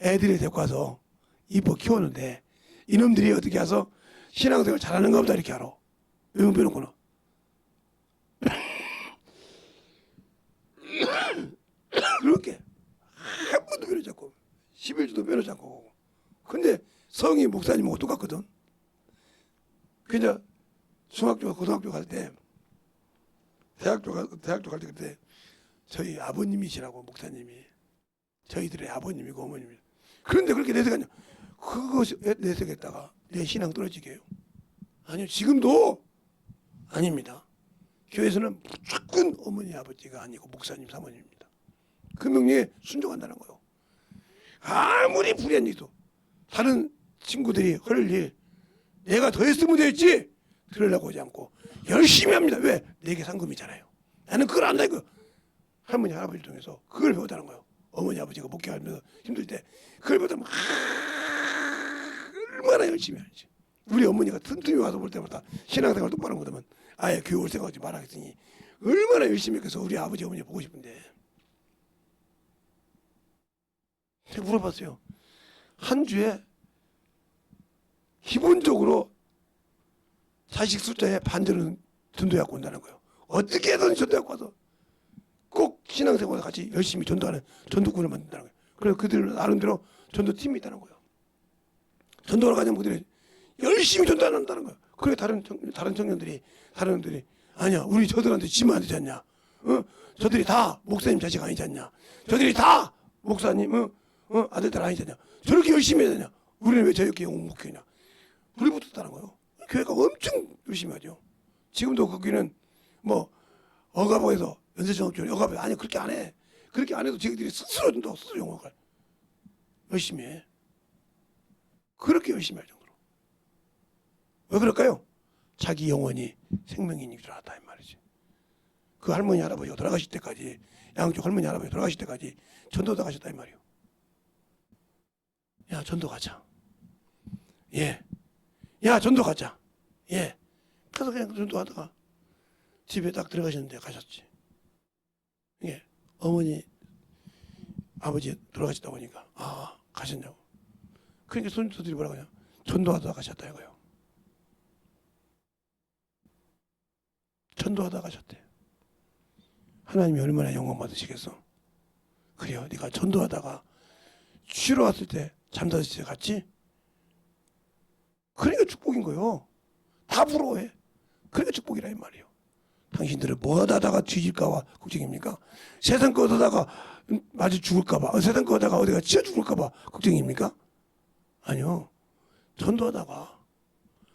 애들을 데리고 와서 이뻐 키웠는데 이놈들이 어떻게 해서 신앙생활 잘하는가 보다 이렇게 알아. 외모 빼놓고는. 그렇게 한 번도 빼놓지 않고 11주도 빼놓지 않고. 근데 성이 목사님하고 똑같거든. 그냥 중학교 고등학교 갈 때 대학교 갈 때 그때 저희 아버님이시라고 목사님이 저희들의 아버님이고 어머님이. 그런데 그렇게 내색하냐. 그것이 내색했다가 내 신앙 떨어지게 해요. 아니요 지금도 아닙니다. 교회에서는 무조건 어머니 아버지가 아니고 목사님 사모님입니다. 그 명령에 순종한다는 거예요. 아무리 불리한 일도 다른 친구들이 할 일 내가 더 했으면 됐지 그러려고 하지 않고 열심히 합니다. 왜? 내게 상금이잖아요. 나는 그걸 안다 이거. 할머니 할아버지를 통해서 그걸 배웠다는 거예요. 어머니 아버지가 목회하면서 힘들 때 그걸 배웠다면 얼마나 열심히 하는지. 우리 어머니가 틈틈이 와서 볼 때마다 신앙생활 똑바로 못하면 아예 교회 올 생각하지 말아겠으니 얼마나 열심히 해서 우리 아버지 어머니 보고 싶은데. 제가 물어봤어요. 한 주에 기본적으로 자식 숫자의 반절은 전도해갖고 온다는 거예요. 어떻게 해서든 전도해갖고 와서 꼭 신앙생활에 같이 열심히 전도하는 전도꾼을 만든다는 거예요. 그래서 그들 나름대로 전도팀이 있다는 거예요. 전도를 가는 분들이 열심히 전도한다는 거예요. 그래 다른 청년들이 아니야 우리 저들한테 지면 안 되지 않냐? 저들이 다 목사님 자식 아니지 않냐? 저들이 다 목사님 아들들 아니지 않냐? 저렇게 열심히 해야 되냐? 우리는 왜 저렇게 영웅목회냐? 불이 붙었다는 거예요. 교회가 엄청 열심히 하죠. 지금도 거기는 뭐 억압에서 연세정업촌 억압에 아니 그렇게 안 해. 그렇게 안 해도 저희들이 스스로 준다고 스스로 용어를 열심히 해. 그렇게 열심히 할 정도로. 왜 그럴까요? 자기 영혼이 생명인 줄 알았다 이 말이지. 그 할머니 할아버지가 돌아가실 때까지, 양쪽 할머니 할아버지 돌아가실 때까지 전도다 가셨다 이 말이요. 야 전도 가자. 예. 야 전도 가자. 예. 그래서 그냥 전도하다가 집에 딱 들어가셨는데 가셨지. 예. 어머니 아버지 돌아가셨다 보니까 아 가셨냐고. 그러니까 손주들이 뭐라고 하냐. 전도하다가 가셨다 이거요. 전도하다가 가셨대. 하나님이 얼마나 영광 받으시겠어. 그래요. 네가 전도하다가 쉬러 왔을 때 잠자실 때 갔지? 그러니까 축복인 거요. 다 부러워해. 그러니까 축복이라 이 말이에요. 당신들은 뭐 하다가 뒤질까봐 걱정입니까? 세상 거 하다가 마주 죽을까봐, 세상 거 하다가 어디가 치여 죽을까봐 걱정입니까? 아니요. 전도하다가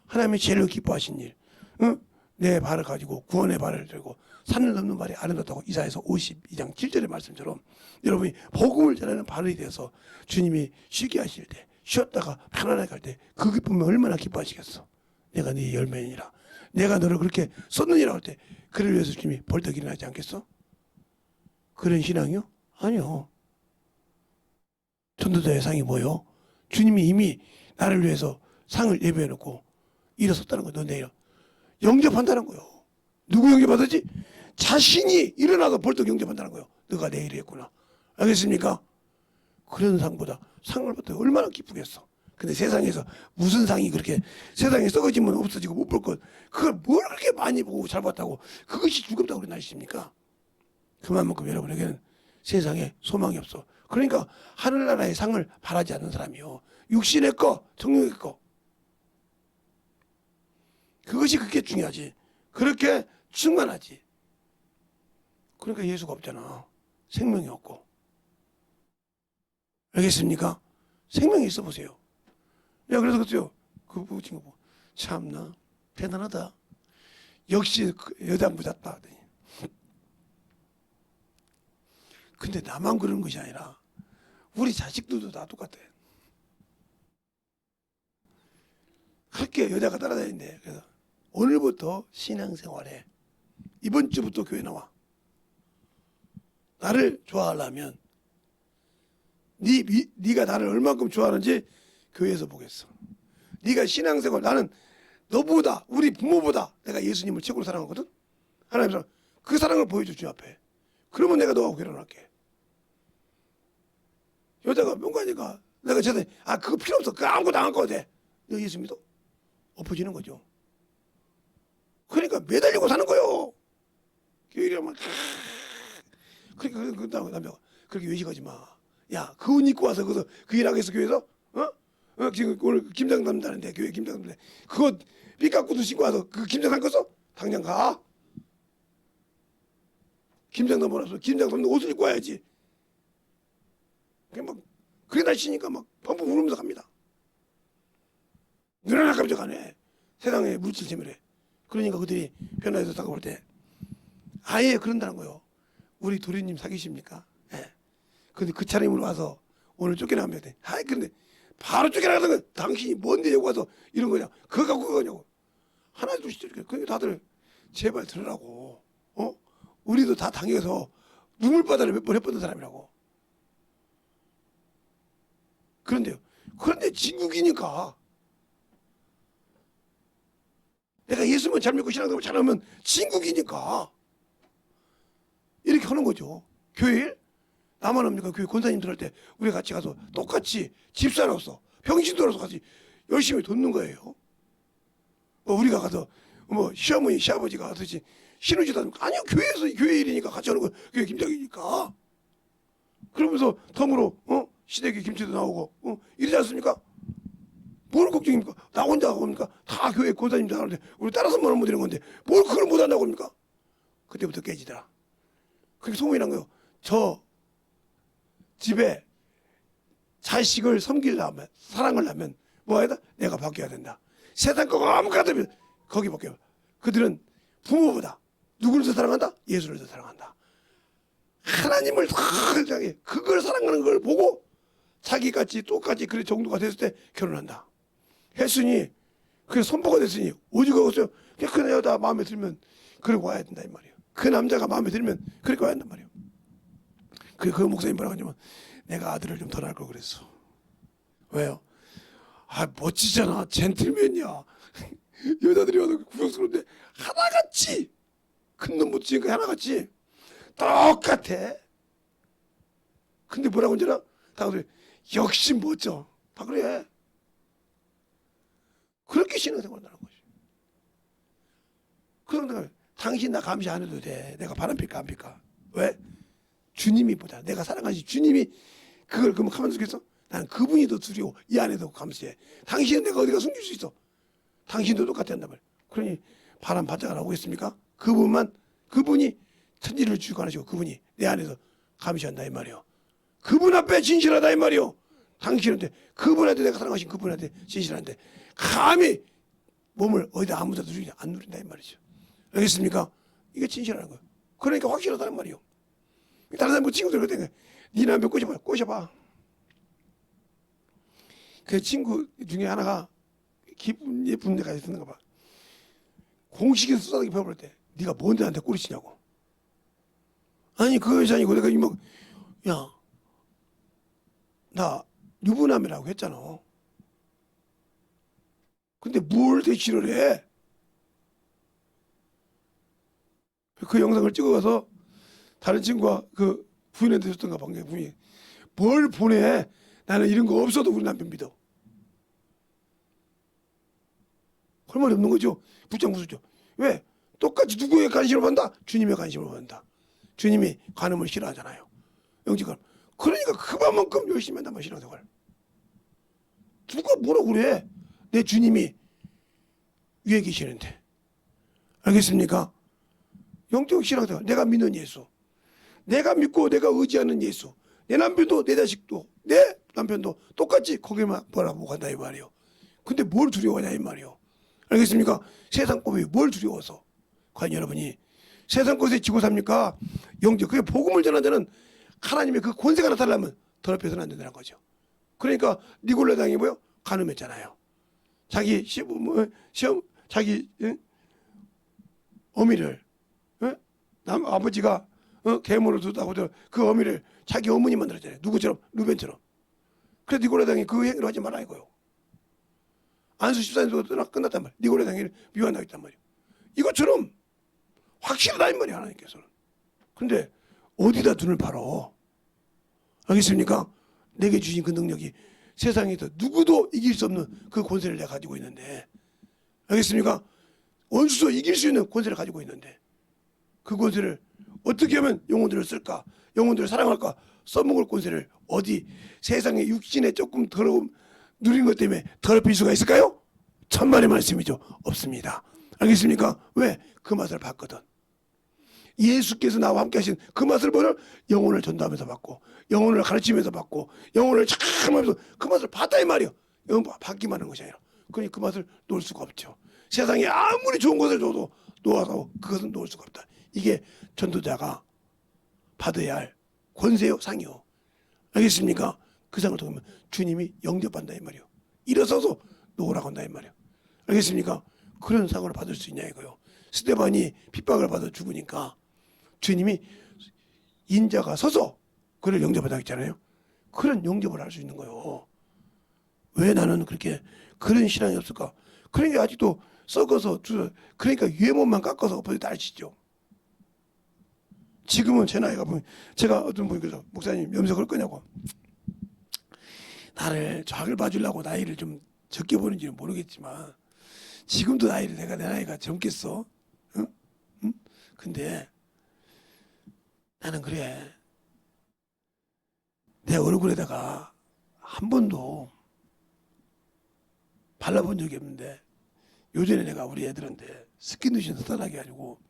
하나님이 제일 기뻐하신 일, 응? 내 발을 가지고 구원의 발을 들고 산을 넘는 발이 아름답다고 이사야서 52장 7절의 말씀처럼 여러분이 복음을 전하는 발이 돼서 주님이 쉬게 하실 때, 쉬었다가 편안하게 갈 때 그 기쁨이 얼마나 기뻐하시겠어. 내가 네 열매니라. 내가 너를 그렇게 썼느니라 할 때 그를 위해서 주님이 벌떡 일어나지 않겠어? 그런 신앙이요? 아니요. 전도자의 상이 뭐요? 주님이 이미 나를 위해서 상을 예배해 놓고 일어섰다는 거예요. 너 내일 영접한다는 거예요. 누구 영접하듯이? 자신이 일어나서 벌떡 영접한다는 거예요. 너가 내 일을 했구나. 알겠습니까? 그런 상보다 상을 받다 얼마나 기쁘겠어. 근데 세상에서 무슨 상이 그렇게 세상에 썩어지면 없어지고 못 볼 것, 그걸 뭘 그렇게 많이 보고 잘 봤다고 그것이 죽음다고 그런 날씨입니까? 그만큼 여러분에게는 세상에 소망이 없어. 그러니까 하늘나라의 상을 바라지 않는 사람이요. 육신의 거, 정욕의 거. 그것이 그렇게 중요하지. 그렇게 충만하지. 그러니까 예수가 없잖아. 생명이 없고. 알겠습니까? 생명이 있어 보세요. 야, 그래서 그랬어요. 그 친구 보고 참나 대단하다. 역시 그 여장부 잤다. 근데 나만 그런 것이 아니라 우리 자식들도 다 똑같아. 그렇게 여자가 따라다니는데 그래서 오늘부터 신앙생활에 이번 주부터 교회 나와. 나를 좋아하려면 네가 나를 얼만큼 좋아하는지 교회에서 보겠어. 네가 신앙생활, 나는 너보다 우리 부모보다 내가 예수님을 최고로 사랑하거든. 하나님 그 사랑을 보여줘 주 앞에. 그러면 내가 너하고 결혼할게. 여자가 뭔가니까 내가 저한테 그거 필요 없어. 그거 아무것도 안 갖고 돼. 너 예수 믿어? 엎어지는 거죠. 그러니까 매달리고 사는 거요. 교회라면 그러니까 그 남자가 그렇게 외식하지 마. 야, 그 옷 입고 와서 거기서 그 일하겠어 교회에서? 지금 오늘 김장 담는다는데 교회 김장 담는데 그거 삐까꾸도 신고 와서 그 김장 담 거서? 당장 가. 김장 담아서 김장 담는 옷을 입고 와야지. 그냥 막 그게 날씨니까 막 펑펑 울면서 갑니다. 늘어나 깜짝하네. 세상에 물질 때문에. 그러니까 그들이 변화해서 다가올 때 아예 그런다는 거요. 우리 도련님 사귀십니까? 예. 근데 그 차림으로 와서 오늘 쫓겨나면 돼. 그런데 바로 쫓겨나가는 거 당신이 뭔데 여기 와서 이런 거냐? 그거 갖고 그거냐고. 하나도 시죠. 그러니까 다들 제발 들으라고. 우리도 다 당해서 눈물바다를 몇 번 해봤던 사람이라고. 그런데 진국이니까 내가 예수만 잘 믿고 신앙생활 잘하면 진국이니까 이렇게 하는 거죠. 교회 나만 합니까? 교회 권사님들 할 때 우리 같이 가서 똑같이 집사로서 병신도로서 같이 열심히 돕는 거예요. 우리가 가서 시어머니 시아버지가 가듯이 신우지도 않고 아니요 교회에서 교회 일이니까 같이 하는 거 교회 김장이니까 그러면서 덤으로 시댁에 김치도 나오고 이러지 않습니까? 뭘 걱정입니까? 나 혼자 하고 합니까? 다 교회 권사님들 하는데 우리 따라서만 하면 되는 건데 뭘 그걸 못한다고 합니까? 그때부터 깨지더라. 그렇게 소문이 난 거예요. 저 집에 자식을 섬기려면 사랑을 하면 뭐 해야 돼? 내가 바뀌어야 된다. 세상 거 아무것도 없으면 거기 바뀌어. 그들은 부모보다 누구를 더 사랑한다? 예수를 더 사랑한다. 하나님을 자기 그걸 사랑하는 걸 보고 자기같이 똑같이 그런 정도가 됐을 때 결혼한다. 했으니 그게 선포가 됐으니 오죽 없어요. 그 여자 마음에 들면 그러고 와야 된다 이 말이에요. 그 남자가 마음에 들면 그렇게 와야 된단 말이에요. 그 목사님 뭐라고 하냐면 내가 아들을 좀 더 낳을 걸 그랬어. 왜요? 아 멋지잖아. 젠틀맨이야. 여자들이 와도 구경스러운데 하나같이 큰 놈 못 지은 거 하나같이 똑같아. 근데 뭐라고 하잖아. 다 그래. 역시 멋져. 다 그래. 그렇게 신앙생활을 하는 거지. 그런데 당신 나 감시 안 해도 돼. 내가 바람 필까 안 필까? 왜? 주님이 보자. 내가 사랑하신 주님이 그걸 그러면 가만히 있겠어? 나는 그분이 더 두려워. 이 안에도 감시해. 당신은 내가 어디가 숨길 수 있어. 당신도 똑같이 한단 말이야. 그러니 바람 바짝을 하고 있습니까? 그분이 천지를 주관하시고 그분이 내 안에서 감시한다 이 말이요. 그분 앞에 진실하다 이 말이요. 당신한테 그분한테 내가 사랑하신 그분한테 진실한데 감히 몸을 어디다 아무데도 안 누린다 이 말이죠. 알겠습니까? 이게 진실하는 거예요. 그러니까 확실하다는 말이요. 다른 사람 친구들 그때 네 남편 꼬셔봐. 그 친구 중에 하나가 기분 예쁜 데가 있었는가 봐. 공식에서 수사하게 배워볼 때 네가 뭔데 나한테 꼬리치냐고. 아니 그 여자 아니고 내가 이모 야 나 유부남이라고 했잖아. 근데 뭘 대치를 해? 그 영상을 찍어가서 다른 친구가 그 부인한테 줬던가 방금 부인 뭘 보내? 나는 이런 거 없어도 우리 남편 믿어. 할 말이 없는 거죠. 붙장 부수죠. 왜? 똑같이 누구의 관심을 받는다? 주님의 관심을 받는다. 주님이 간음을 싫어하잖아요. 영지간. 그러니까 그만큼 열심히 한단 말이야 신앙생활. 누가 뭐라고 그래? 내 주님이 위에 계시는데. 알겠습니까? 영적 신앙생활. 내가 믿는 예수. 내가 믿고 내가 의지하는 예수. 내 남편도 내 자식도 내 남편도 똑같이 거기만 보라고 간다 이 말이에요. 근데 뭘 두려워하냐 이 말이에요. 알겠습니까? 세상 것이 뭘 두려워서. 과연 여러분이 세상 것에 지고 삽니까? 영적. 그게 복음을 전하는 데는 하나님의 그 권세가 나타나면 더럽혀서는 안 된다는 거죠. 그러니까 니골라 당이 뭐요? 간음했잖아요. 자기 자기 어미를 아버지가 계모를 두다고 그 어미를 자기 어머니 만들었잖아요. 누구처럼? 루벤처럼. 그래 니골라 당이 그 행위를 하지 말라 이거요. 안수 14년도 끝났단 말이에요. 니골라 당이 미워한다고 했단 말이에요. 이것처럼 확실하다 이 말이에요 하나님께서는. 근데 어디다 눈을 팔어? 알겠습니까? 내게 주신 그 능력이 세상에서 누구도 이길 수 없는 그 권세를 내가 가지고 있는데 알겠습니까? 원수도 이길 수 있는 권세를 가지고 있는데 그 권세를 어떻게 하면 영혼들을 쓸까? 영혼들을 사랑할까? 써먹을 권세를 어디 세상의 육신에 조금 더러움 누린 것 때문에 더럽힐 수가 있을까요? 천만의 말씀이죠. 없습니다. 알겠습니까? 왜? 그 맛을 봤거든. 예수께서 나와 함께 하신 그 맛을 보려 영혼을 전도하면서 받고 영혼을 가르치면서 받고 영혼을 참 하면서 그 맛을 봤다 이 말이요. 영혼 받기만 하는 것이 아니라 그러니 그 맛을 놓을 수가 없죠. 세상에 아무리 좋은 것을 줘도 놓아서 그것은 놓을 수가 없다. 이게 전도자가 받아야 할 권세요 상이요. 알겠습니까? 그 상을 통하면 주님이 영접한다 이 말이요. 일어서서 놓으라고 한다 이 말이요. 알겠습니까? 그런 상을 받을 수 있냐 이거요. 스데반이 핍박을 받아 죽으니까 주님이 인자가 서서 그를 영접하다 했잖아요. 그런 영접을 할 수 있는 거예요. 왜 나는 그렇게 그런 신앙이 없을까? 그러니까 아직도 썩어서 그러니까 유해몸만 깎아서 엎어져 아시죠? 지금은 제 나이가 보면 제가 어떤 분이 그래서 목사님 염색할 거냐고 나를 좌를 봐주려고 나이를 좀 적게 보는지는 모르겠지만 지금도 나이를 내 나이가 젊겠어? 응? 응? 근데 나는 그래 내 얼굴에다가 한 번도 발라본 적이 없는데 요전에 내가 우리 애들한테 스킨루션 사달라고 해가지고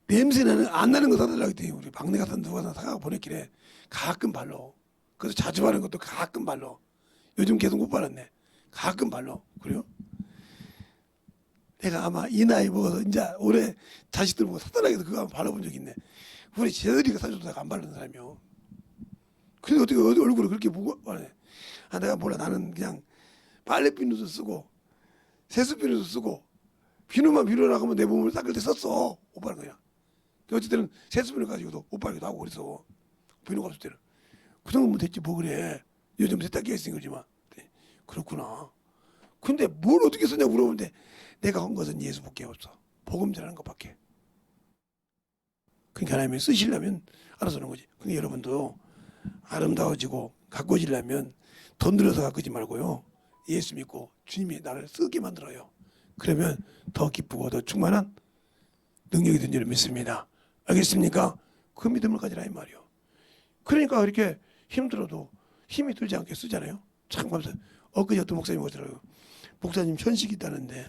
냄새나는 안 나는 거 사달라고 했더니 우리 막내 같은 누가 사가 보냈길래 가끔 발로. 그래서 자주 바르는 것도 가끔 발로. 요즘 계속 못 발랐네. 가끔 발로. 그래요? 내가 아마 이 나이 먹어서 이제 올해 자식들 보고 사달라고 해서 그거 한번 발라본 적이 있네. 우리 제자들이 사줘도 안 바르는 사람이요. 근데 어떻게 얼굴을 그렇게 보고 말해? 아 내가 몰라. 나는 그냥 빨래 비누도 쓰고 세수 비누도 쓰고 비누만 비누라고 하면 내 몸을 닦을 때 썼어. 못 바른 거야. 어쩔 때는 세수 비누 가지고도 못 바르기도 하고 그래서 비누가 없을 때는 그 정도면 됐지 뭐 그래. 요즘 세탁기가 있으니 그러지만 그렇구나. 근데 뭘 어떻게 쓰냐고 물어보는데 내가 한 것은 예수밖에 없어. 복음 전하는 것밖에. 그러니까 하나님이 쓰시려면 알아서 하는 거지. 근데 여러분도 아름다워지고 가꿔지려면 돈 들여서 가꾸지 말고요. 예수 믿고 주님이 나를 쓰게 만들어요. 그러면 더 기쁘고 더 충만한 능력이 된 줄 믿습니다. 알겠습니까? 그 믿음을 가지라 이 말이요. 그러니까 이렇게 힘들어도 힘이 들지 않게 쓰잖아요. 참 감사. 엊그제 어떤 목사님 오더라고요. 목사님 현식이 있다는데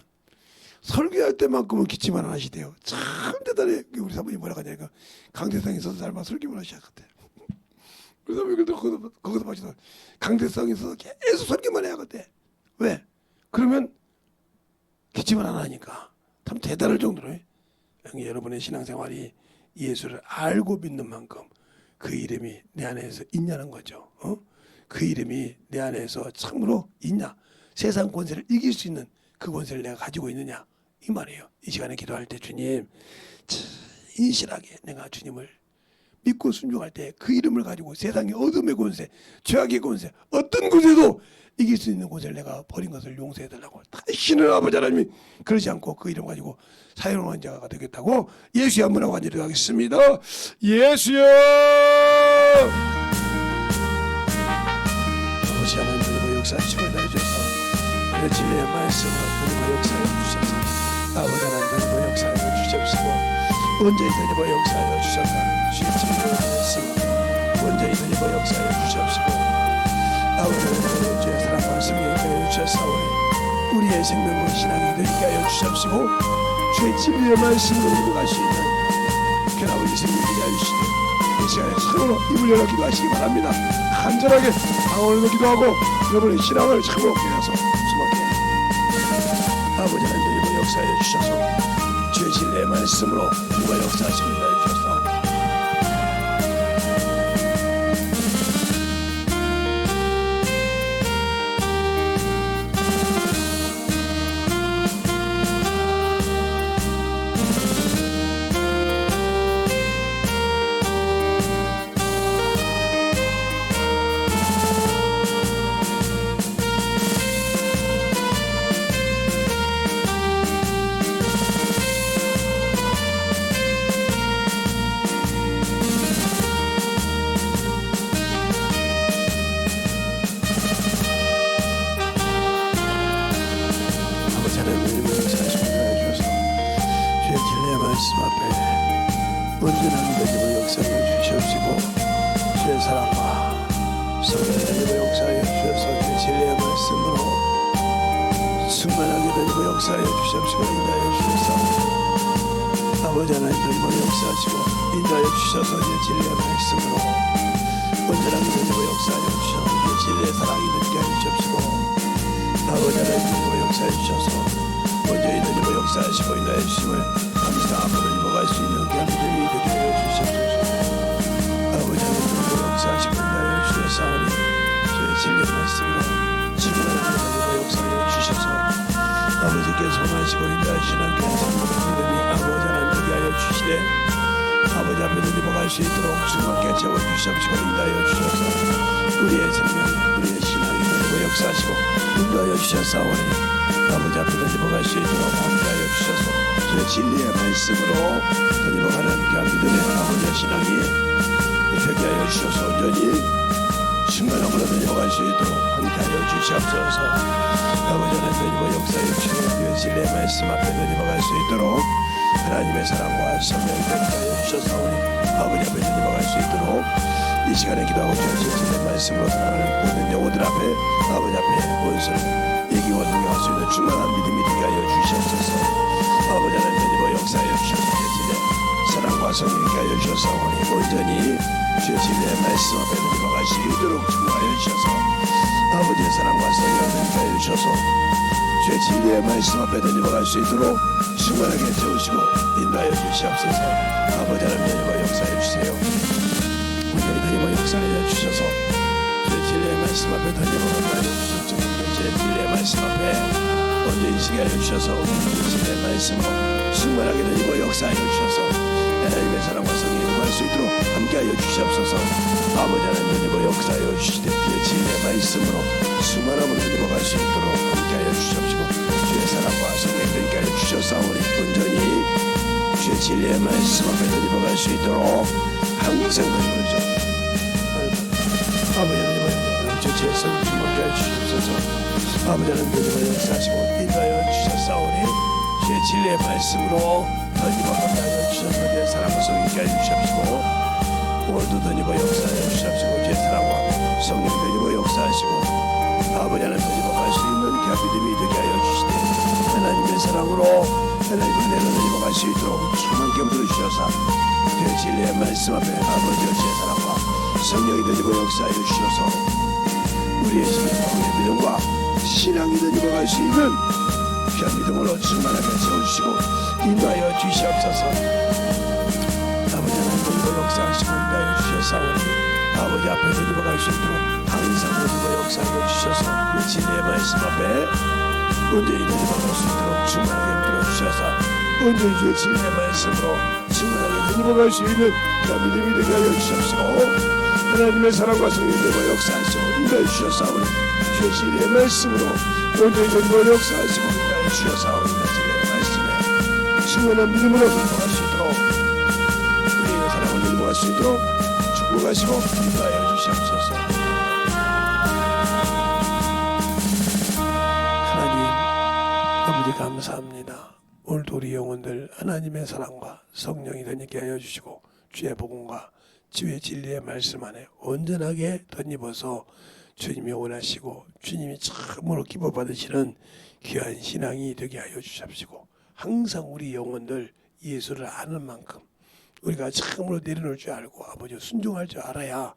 설교할 때만큼은 기침만 안 하시대요. 참 대단해. 우리 사모님 뭐라고 하냐니까 강대상에 있어서 닮아 설교만 하셔야겠대. 그래서 거기서 마시다 강대상에 있어서 계속 설교만 해야겠대. 왜? 그러면 기침을 안 하니까 참 대단할 정도로 여러분의 신앙생활이 예수를 알고 믿는 만큼 그 이름이 내 안에서 있냐는 거죠. 그 이름이 내 안에서 참으로 있냐. 세상 권세를 이길 수 있는 그 권세를 내가 가지고 있느냐 이 말이에요. 이 시간에 기도할 때 주님 인실하게 내가 주님을 믿고 순종할 때 그 이름을 가지고 세상의 어둠의 권세, 죄악의 권세, 어떤 권세도 이길 수 있는 권세를 내가 버린 것을 용서해달라고 다시는 아버지 하나님이 그러지 않고 그 이름 가지고 사용하는 자가 되겠다고 예수의 한 분하고 간절히 하겠습니다. 예수여 아버지 하나님 그리고 역사하시고 나주셔서 내 진리의 말씀을 그리고 역사해 주셔서 아버지 하나님 그리고 역사해 주시옵시고 원전히 그리고 역사해 주셔서 주의 진리의 말씀 원전히 그리고 역사해 주시옵시고 아버지 하나님 주의 사랑과 승리에 하여 주셨사오니 우리의 생명과 신앙이 되게 하여 주시옵시고 주의 진리의 말씀으로 이루어갈 수 있는 변화의 생명이 되게 하여 주시니 이 시간에 참으로 입을 열어 기도하시기 바랍니다. 간절하게 방언으로 기도하고 여러분의 신앙을 참으로 깨어서 숨었게 아버지 하나님 이번 역사해 주셔서 주의 진리의 말씀으로 누가 역사하시기를 해 주셔서 온전한 믿음으로 역사해 주시옵시고 주의 사랑과 성령의 힘으로 역사하여 주셔서 주의 진리의 말씀으로 충만하게 되고 역사하여 주시옵시고 인도하여 주셔서 아버지 하나님 힘으로 역사하시고 인도하여 주셔서 주의 진리의 말씀으로 온전하게 되고 역사하여 주셔서 주의 진리의 사랑이 되게 하여 주시옵시고 아버지 하나님 힘으로 역사해 주셔서 온전히 되고 역사하시고 인도하여 주심을 감사함으로 입어갈 수 있는 견들이 되게 하여 주시옵소서. 아버지 하나님께서 역사하시고 인도하여 주셨사오니 주의 진리의 말씀으로 지금까지 역사하여 주셔서 아버지께 성하시고 인도하시는 견성의 믿음이 아버지 하나님 되게 하여 주시되 아버지 앞에 입어갈 수 있도록 주님께 채워주시옵시고 인도하여 주셔서 우리의 생명에 우리의 신앙이 되고 역사하시고 인도하여 주셨사오니 아버지 앞에 던져갈 수 있도록 함께하여 주셔서 주의 진리의 말씀으로 던져가는 귀한 믿음의 아버지의 신앙이 되게 하여 주셔서 온전히 순간함으로 던져갈 수 있도록 함께하여 주시옵소서. 아버지 하나님 던지고 역사해 주시고 주의 진리의 말씀 앞에 던져갈 수 있도록 하나님의 사랑과 성령이 되게 하여 주셔서오니 아버지 앞에 던져갈 수 있도록 이 시간에 기도하고 주신 진리의 말씀으로 살아가는 모든 영혼들 앞에 아버지 앞에 원수를 이기고 능력할 수 있는 충만한 믿음이 되게 하여 주시옵소서. 아버지 하나님 던지고 역사하여 주셔서 주의 진리의 사랑과 성령이 되게 하여 주셔서오니 온전히 주의 진리의 말씀 앞에 던져갈 수 있도록 충만하여 주셔서 아버지의 사랑과 성령을 되게 하여 주셔서 주의 주의 진리의 말씀 앞에 던져갈 수 있도록 충만하게 채우시고 인도하여 주시옵소서. 아버지 하나님 역사해 주세요. 하나님 역사해 주셔서 주의 진리의 말씀 앞에 던져갈 수 있도록 주의 진리의 말씀 앞에 먼저 인식하여 주셔서 주의 말씀으로 충만하게 던지고 역사하여 주셔서 하나님의 사랑과 성령이 임할 수 있도록 함께하여 주시옵소서. 아버지 하나님 던지고 역사하여 주시되 주의 진리의 말씀으로 충만함으로 던지고 갈 수 있도록 함께하여 주시옵시고 주의 사랑과 성령이 함께하여 주셔서오니 온전히 주의 진리의 말씀 앞에 던지고 갈 수 있도록 항상 던지고 주옵소서. 아버지 하나님 주의 성령 함께하여 주시옵소서. 아버지 하나님 역사하시고 인도하여 주셨사오니 주의 진리의 말씀으로 던지고 함께하여 주셔서 주의 사랑과 성령이 함께하여 주시옵시고 오늘도 던지고 역사하여 주시옵시고 주의 사랑과 성령이 던지고 역사하시고 아버지 하나님 던지고 갈 수 있는 귀한 믿음이 되게 하여 주시되 하나님의 사랑으로 하나님을 내려놓고 갈 수 있도록 충만케 붙들어 주셔서 주의 진리의 말씀 앞에 아버지의 주의 사랑과 성령이 던지고 역사하여 주셔서 우리의 믿음과 신앙이 던지고 갈 수 있는 귀한 믿음으로 충만하게 채워주시고 인도하여 주시옵소서. 아버지 하나님 던지고 역사하시고 인도하여 주셨사오니 아버지 앞에 던지고 갈 수 있도록 항상 던지고 역사하여 주셔서 그 진리의 말씀 앞에 온전히 던지고 갈 수 있도록 충만하게 붙들어 주셔서 온전히 주의 진리의 말씀으로 충만하게 던지고 갈 수 있는 귀한 믿음이 되게 하여 주시옵시고 하나님의 사랑과 성령님과 역사하시고 인도해 주셨사오니 주의 진리의 말씀으로 온전히 던지고 역사하시고 인도해 주셨사오니 진리의 말씀에 충만한 믿음으로 던져갈 수 있도록 우리의 사랑을 던져갈 수 있도록 축복하시고 인도하여 주시옵소서. 하나님 아버지 감사합니다. 오늘도 우리 영혼들 하나님의 사랑과 성령이 던지게 하여 주시고 주의 복음과 주의 진리의 말씀 안에 온전하게 덧입어서 주님이 원하시고 주님이 참으로 기뻐 받으시는 귀한 신앙이 되게 하여 주십시고 항상 우리 영혼들 예수를 아는 만큼 우리가 참으로 내려놓을 줄 알고 아버지 순종할 줄 알아야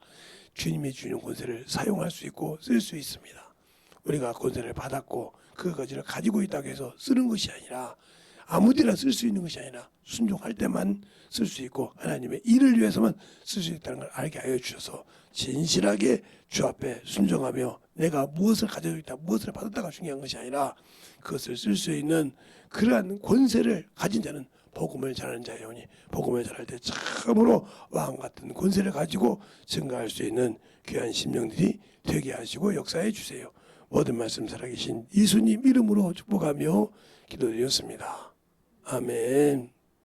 주님이 주는 권세를 사용할 수 있고 쓸 수 있습니다. 우리가 권세를 받았고 그 것을 가지고 있다고 해서 쓰는 것이 아니라 아무데나 쓸 수 있는 것이 아니라 순종할 때만 쓸 수 있고 하나님의 일을 위해서만 쓸 수 있다는 걸 알게 하여 주셔서 진실하게 주 앞에 순종하며 내가 무엇을 가지고 있다 무엇을 받았다가 중요한 것이 아니라 그것을 쓸 수 있는 그러한 권세를 가진 자는 복음을 전하는 자여오니 복음을 전할 때 참으로 왕 같은 권세를 가지고 증거할 수 있는 귀한 심령들이 되게 하시고 역사해 주세요. 모든 말씀 살아계신 예수님 이름으로 축복하며 기도드렸습니다. 아멘.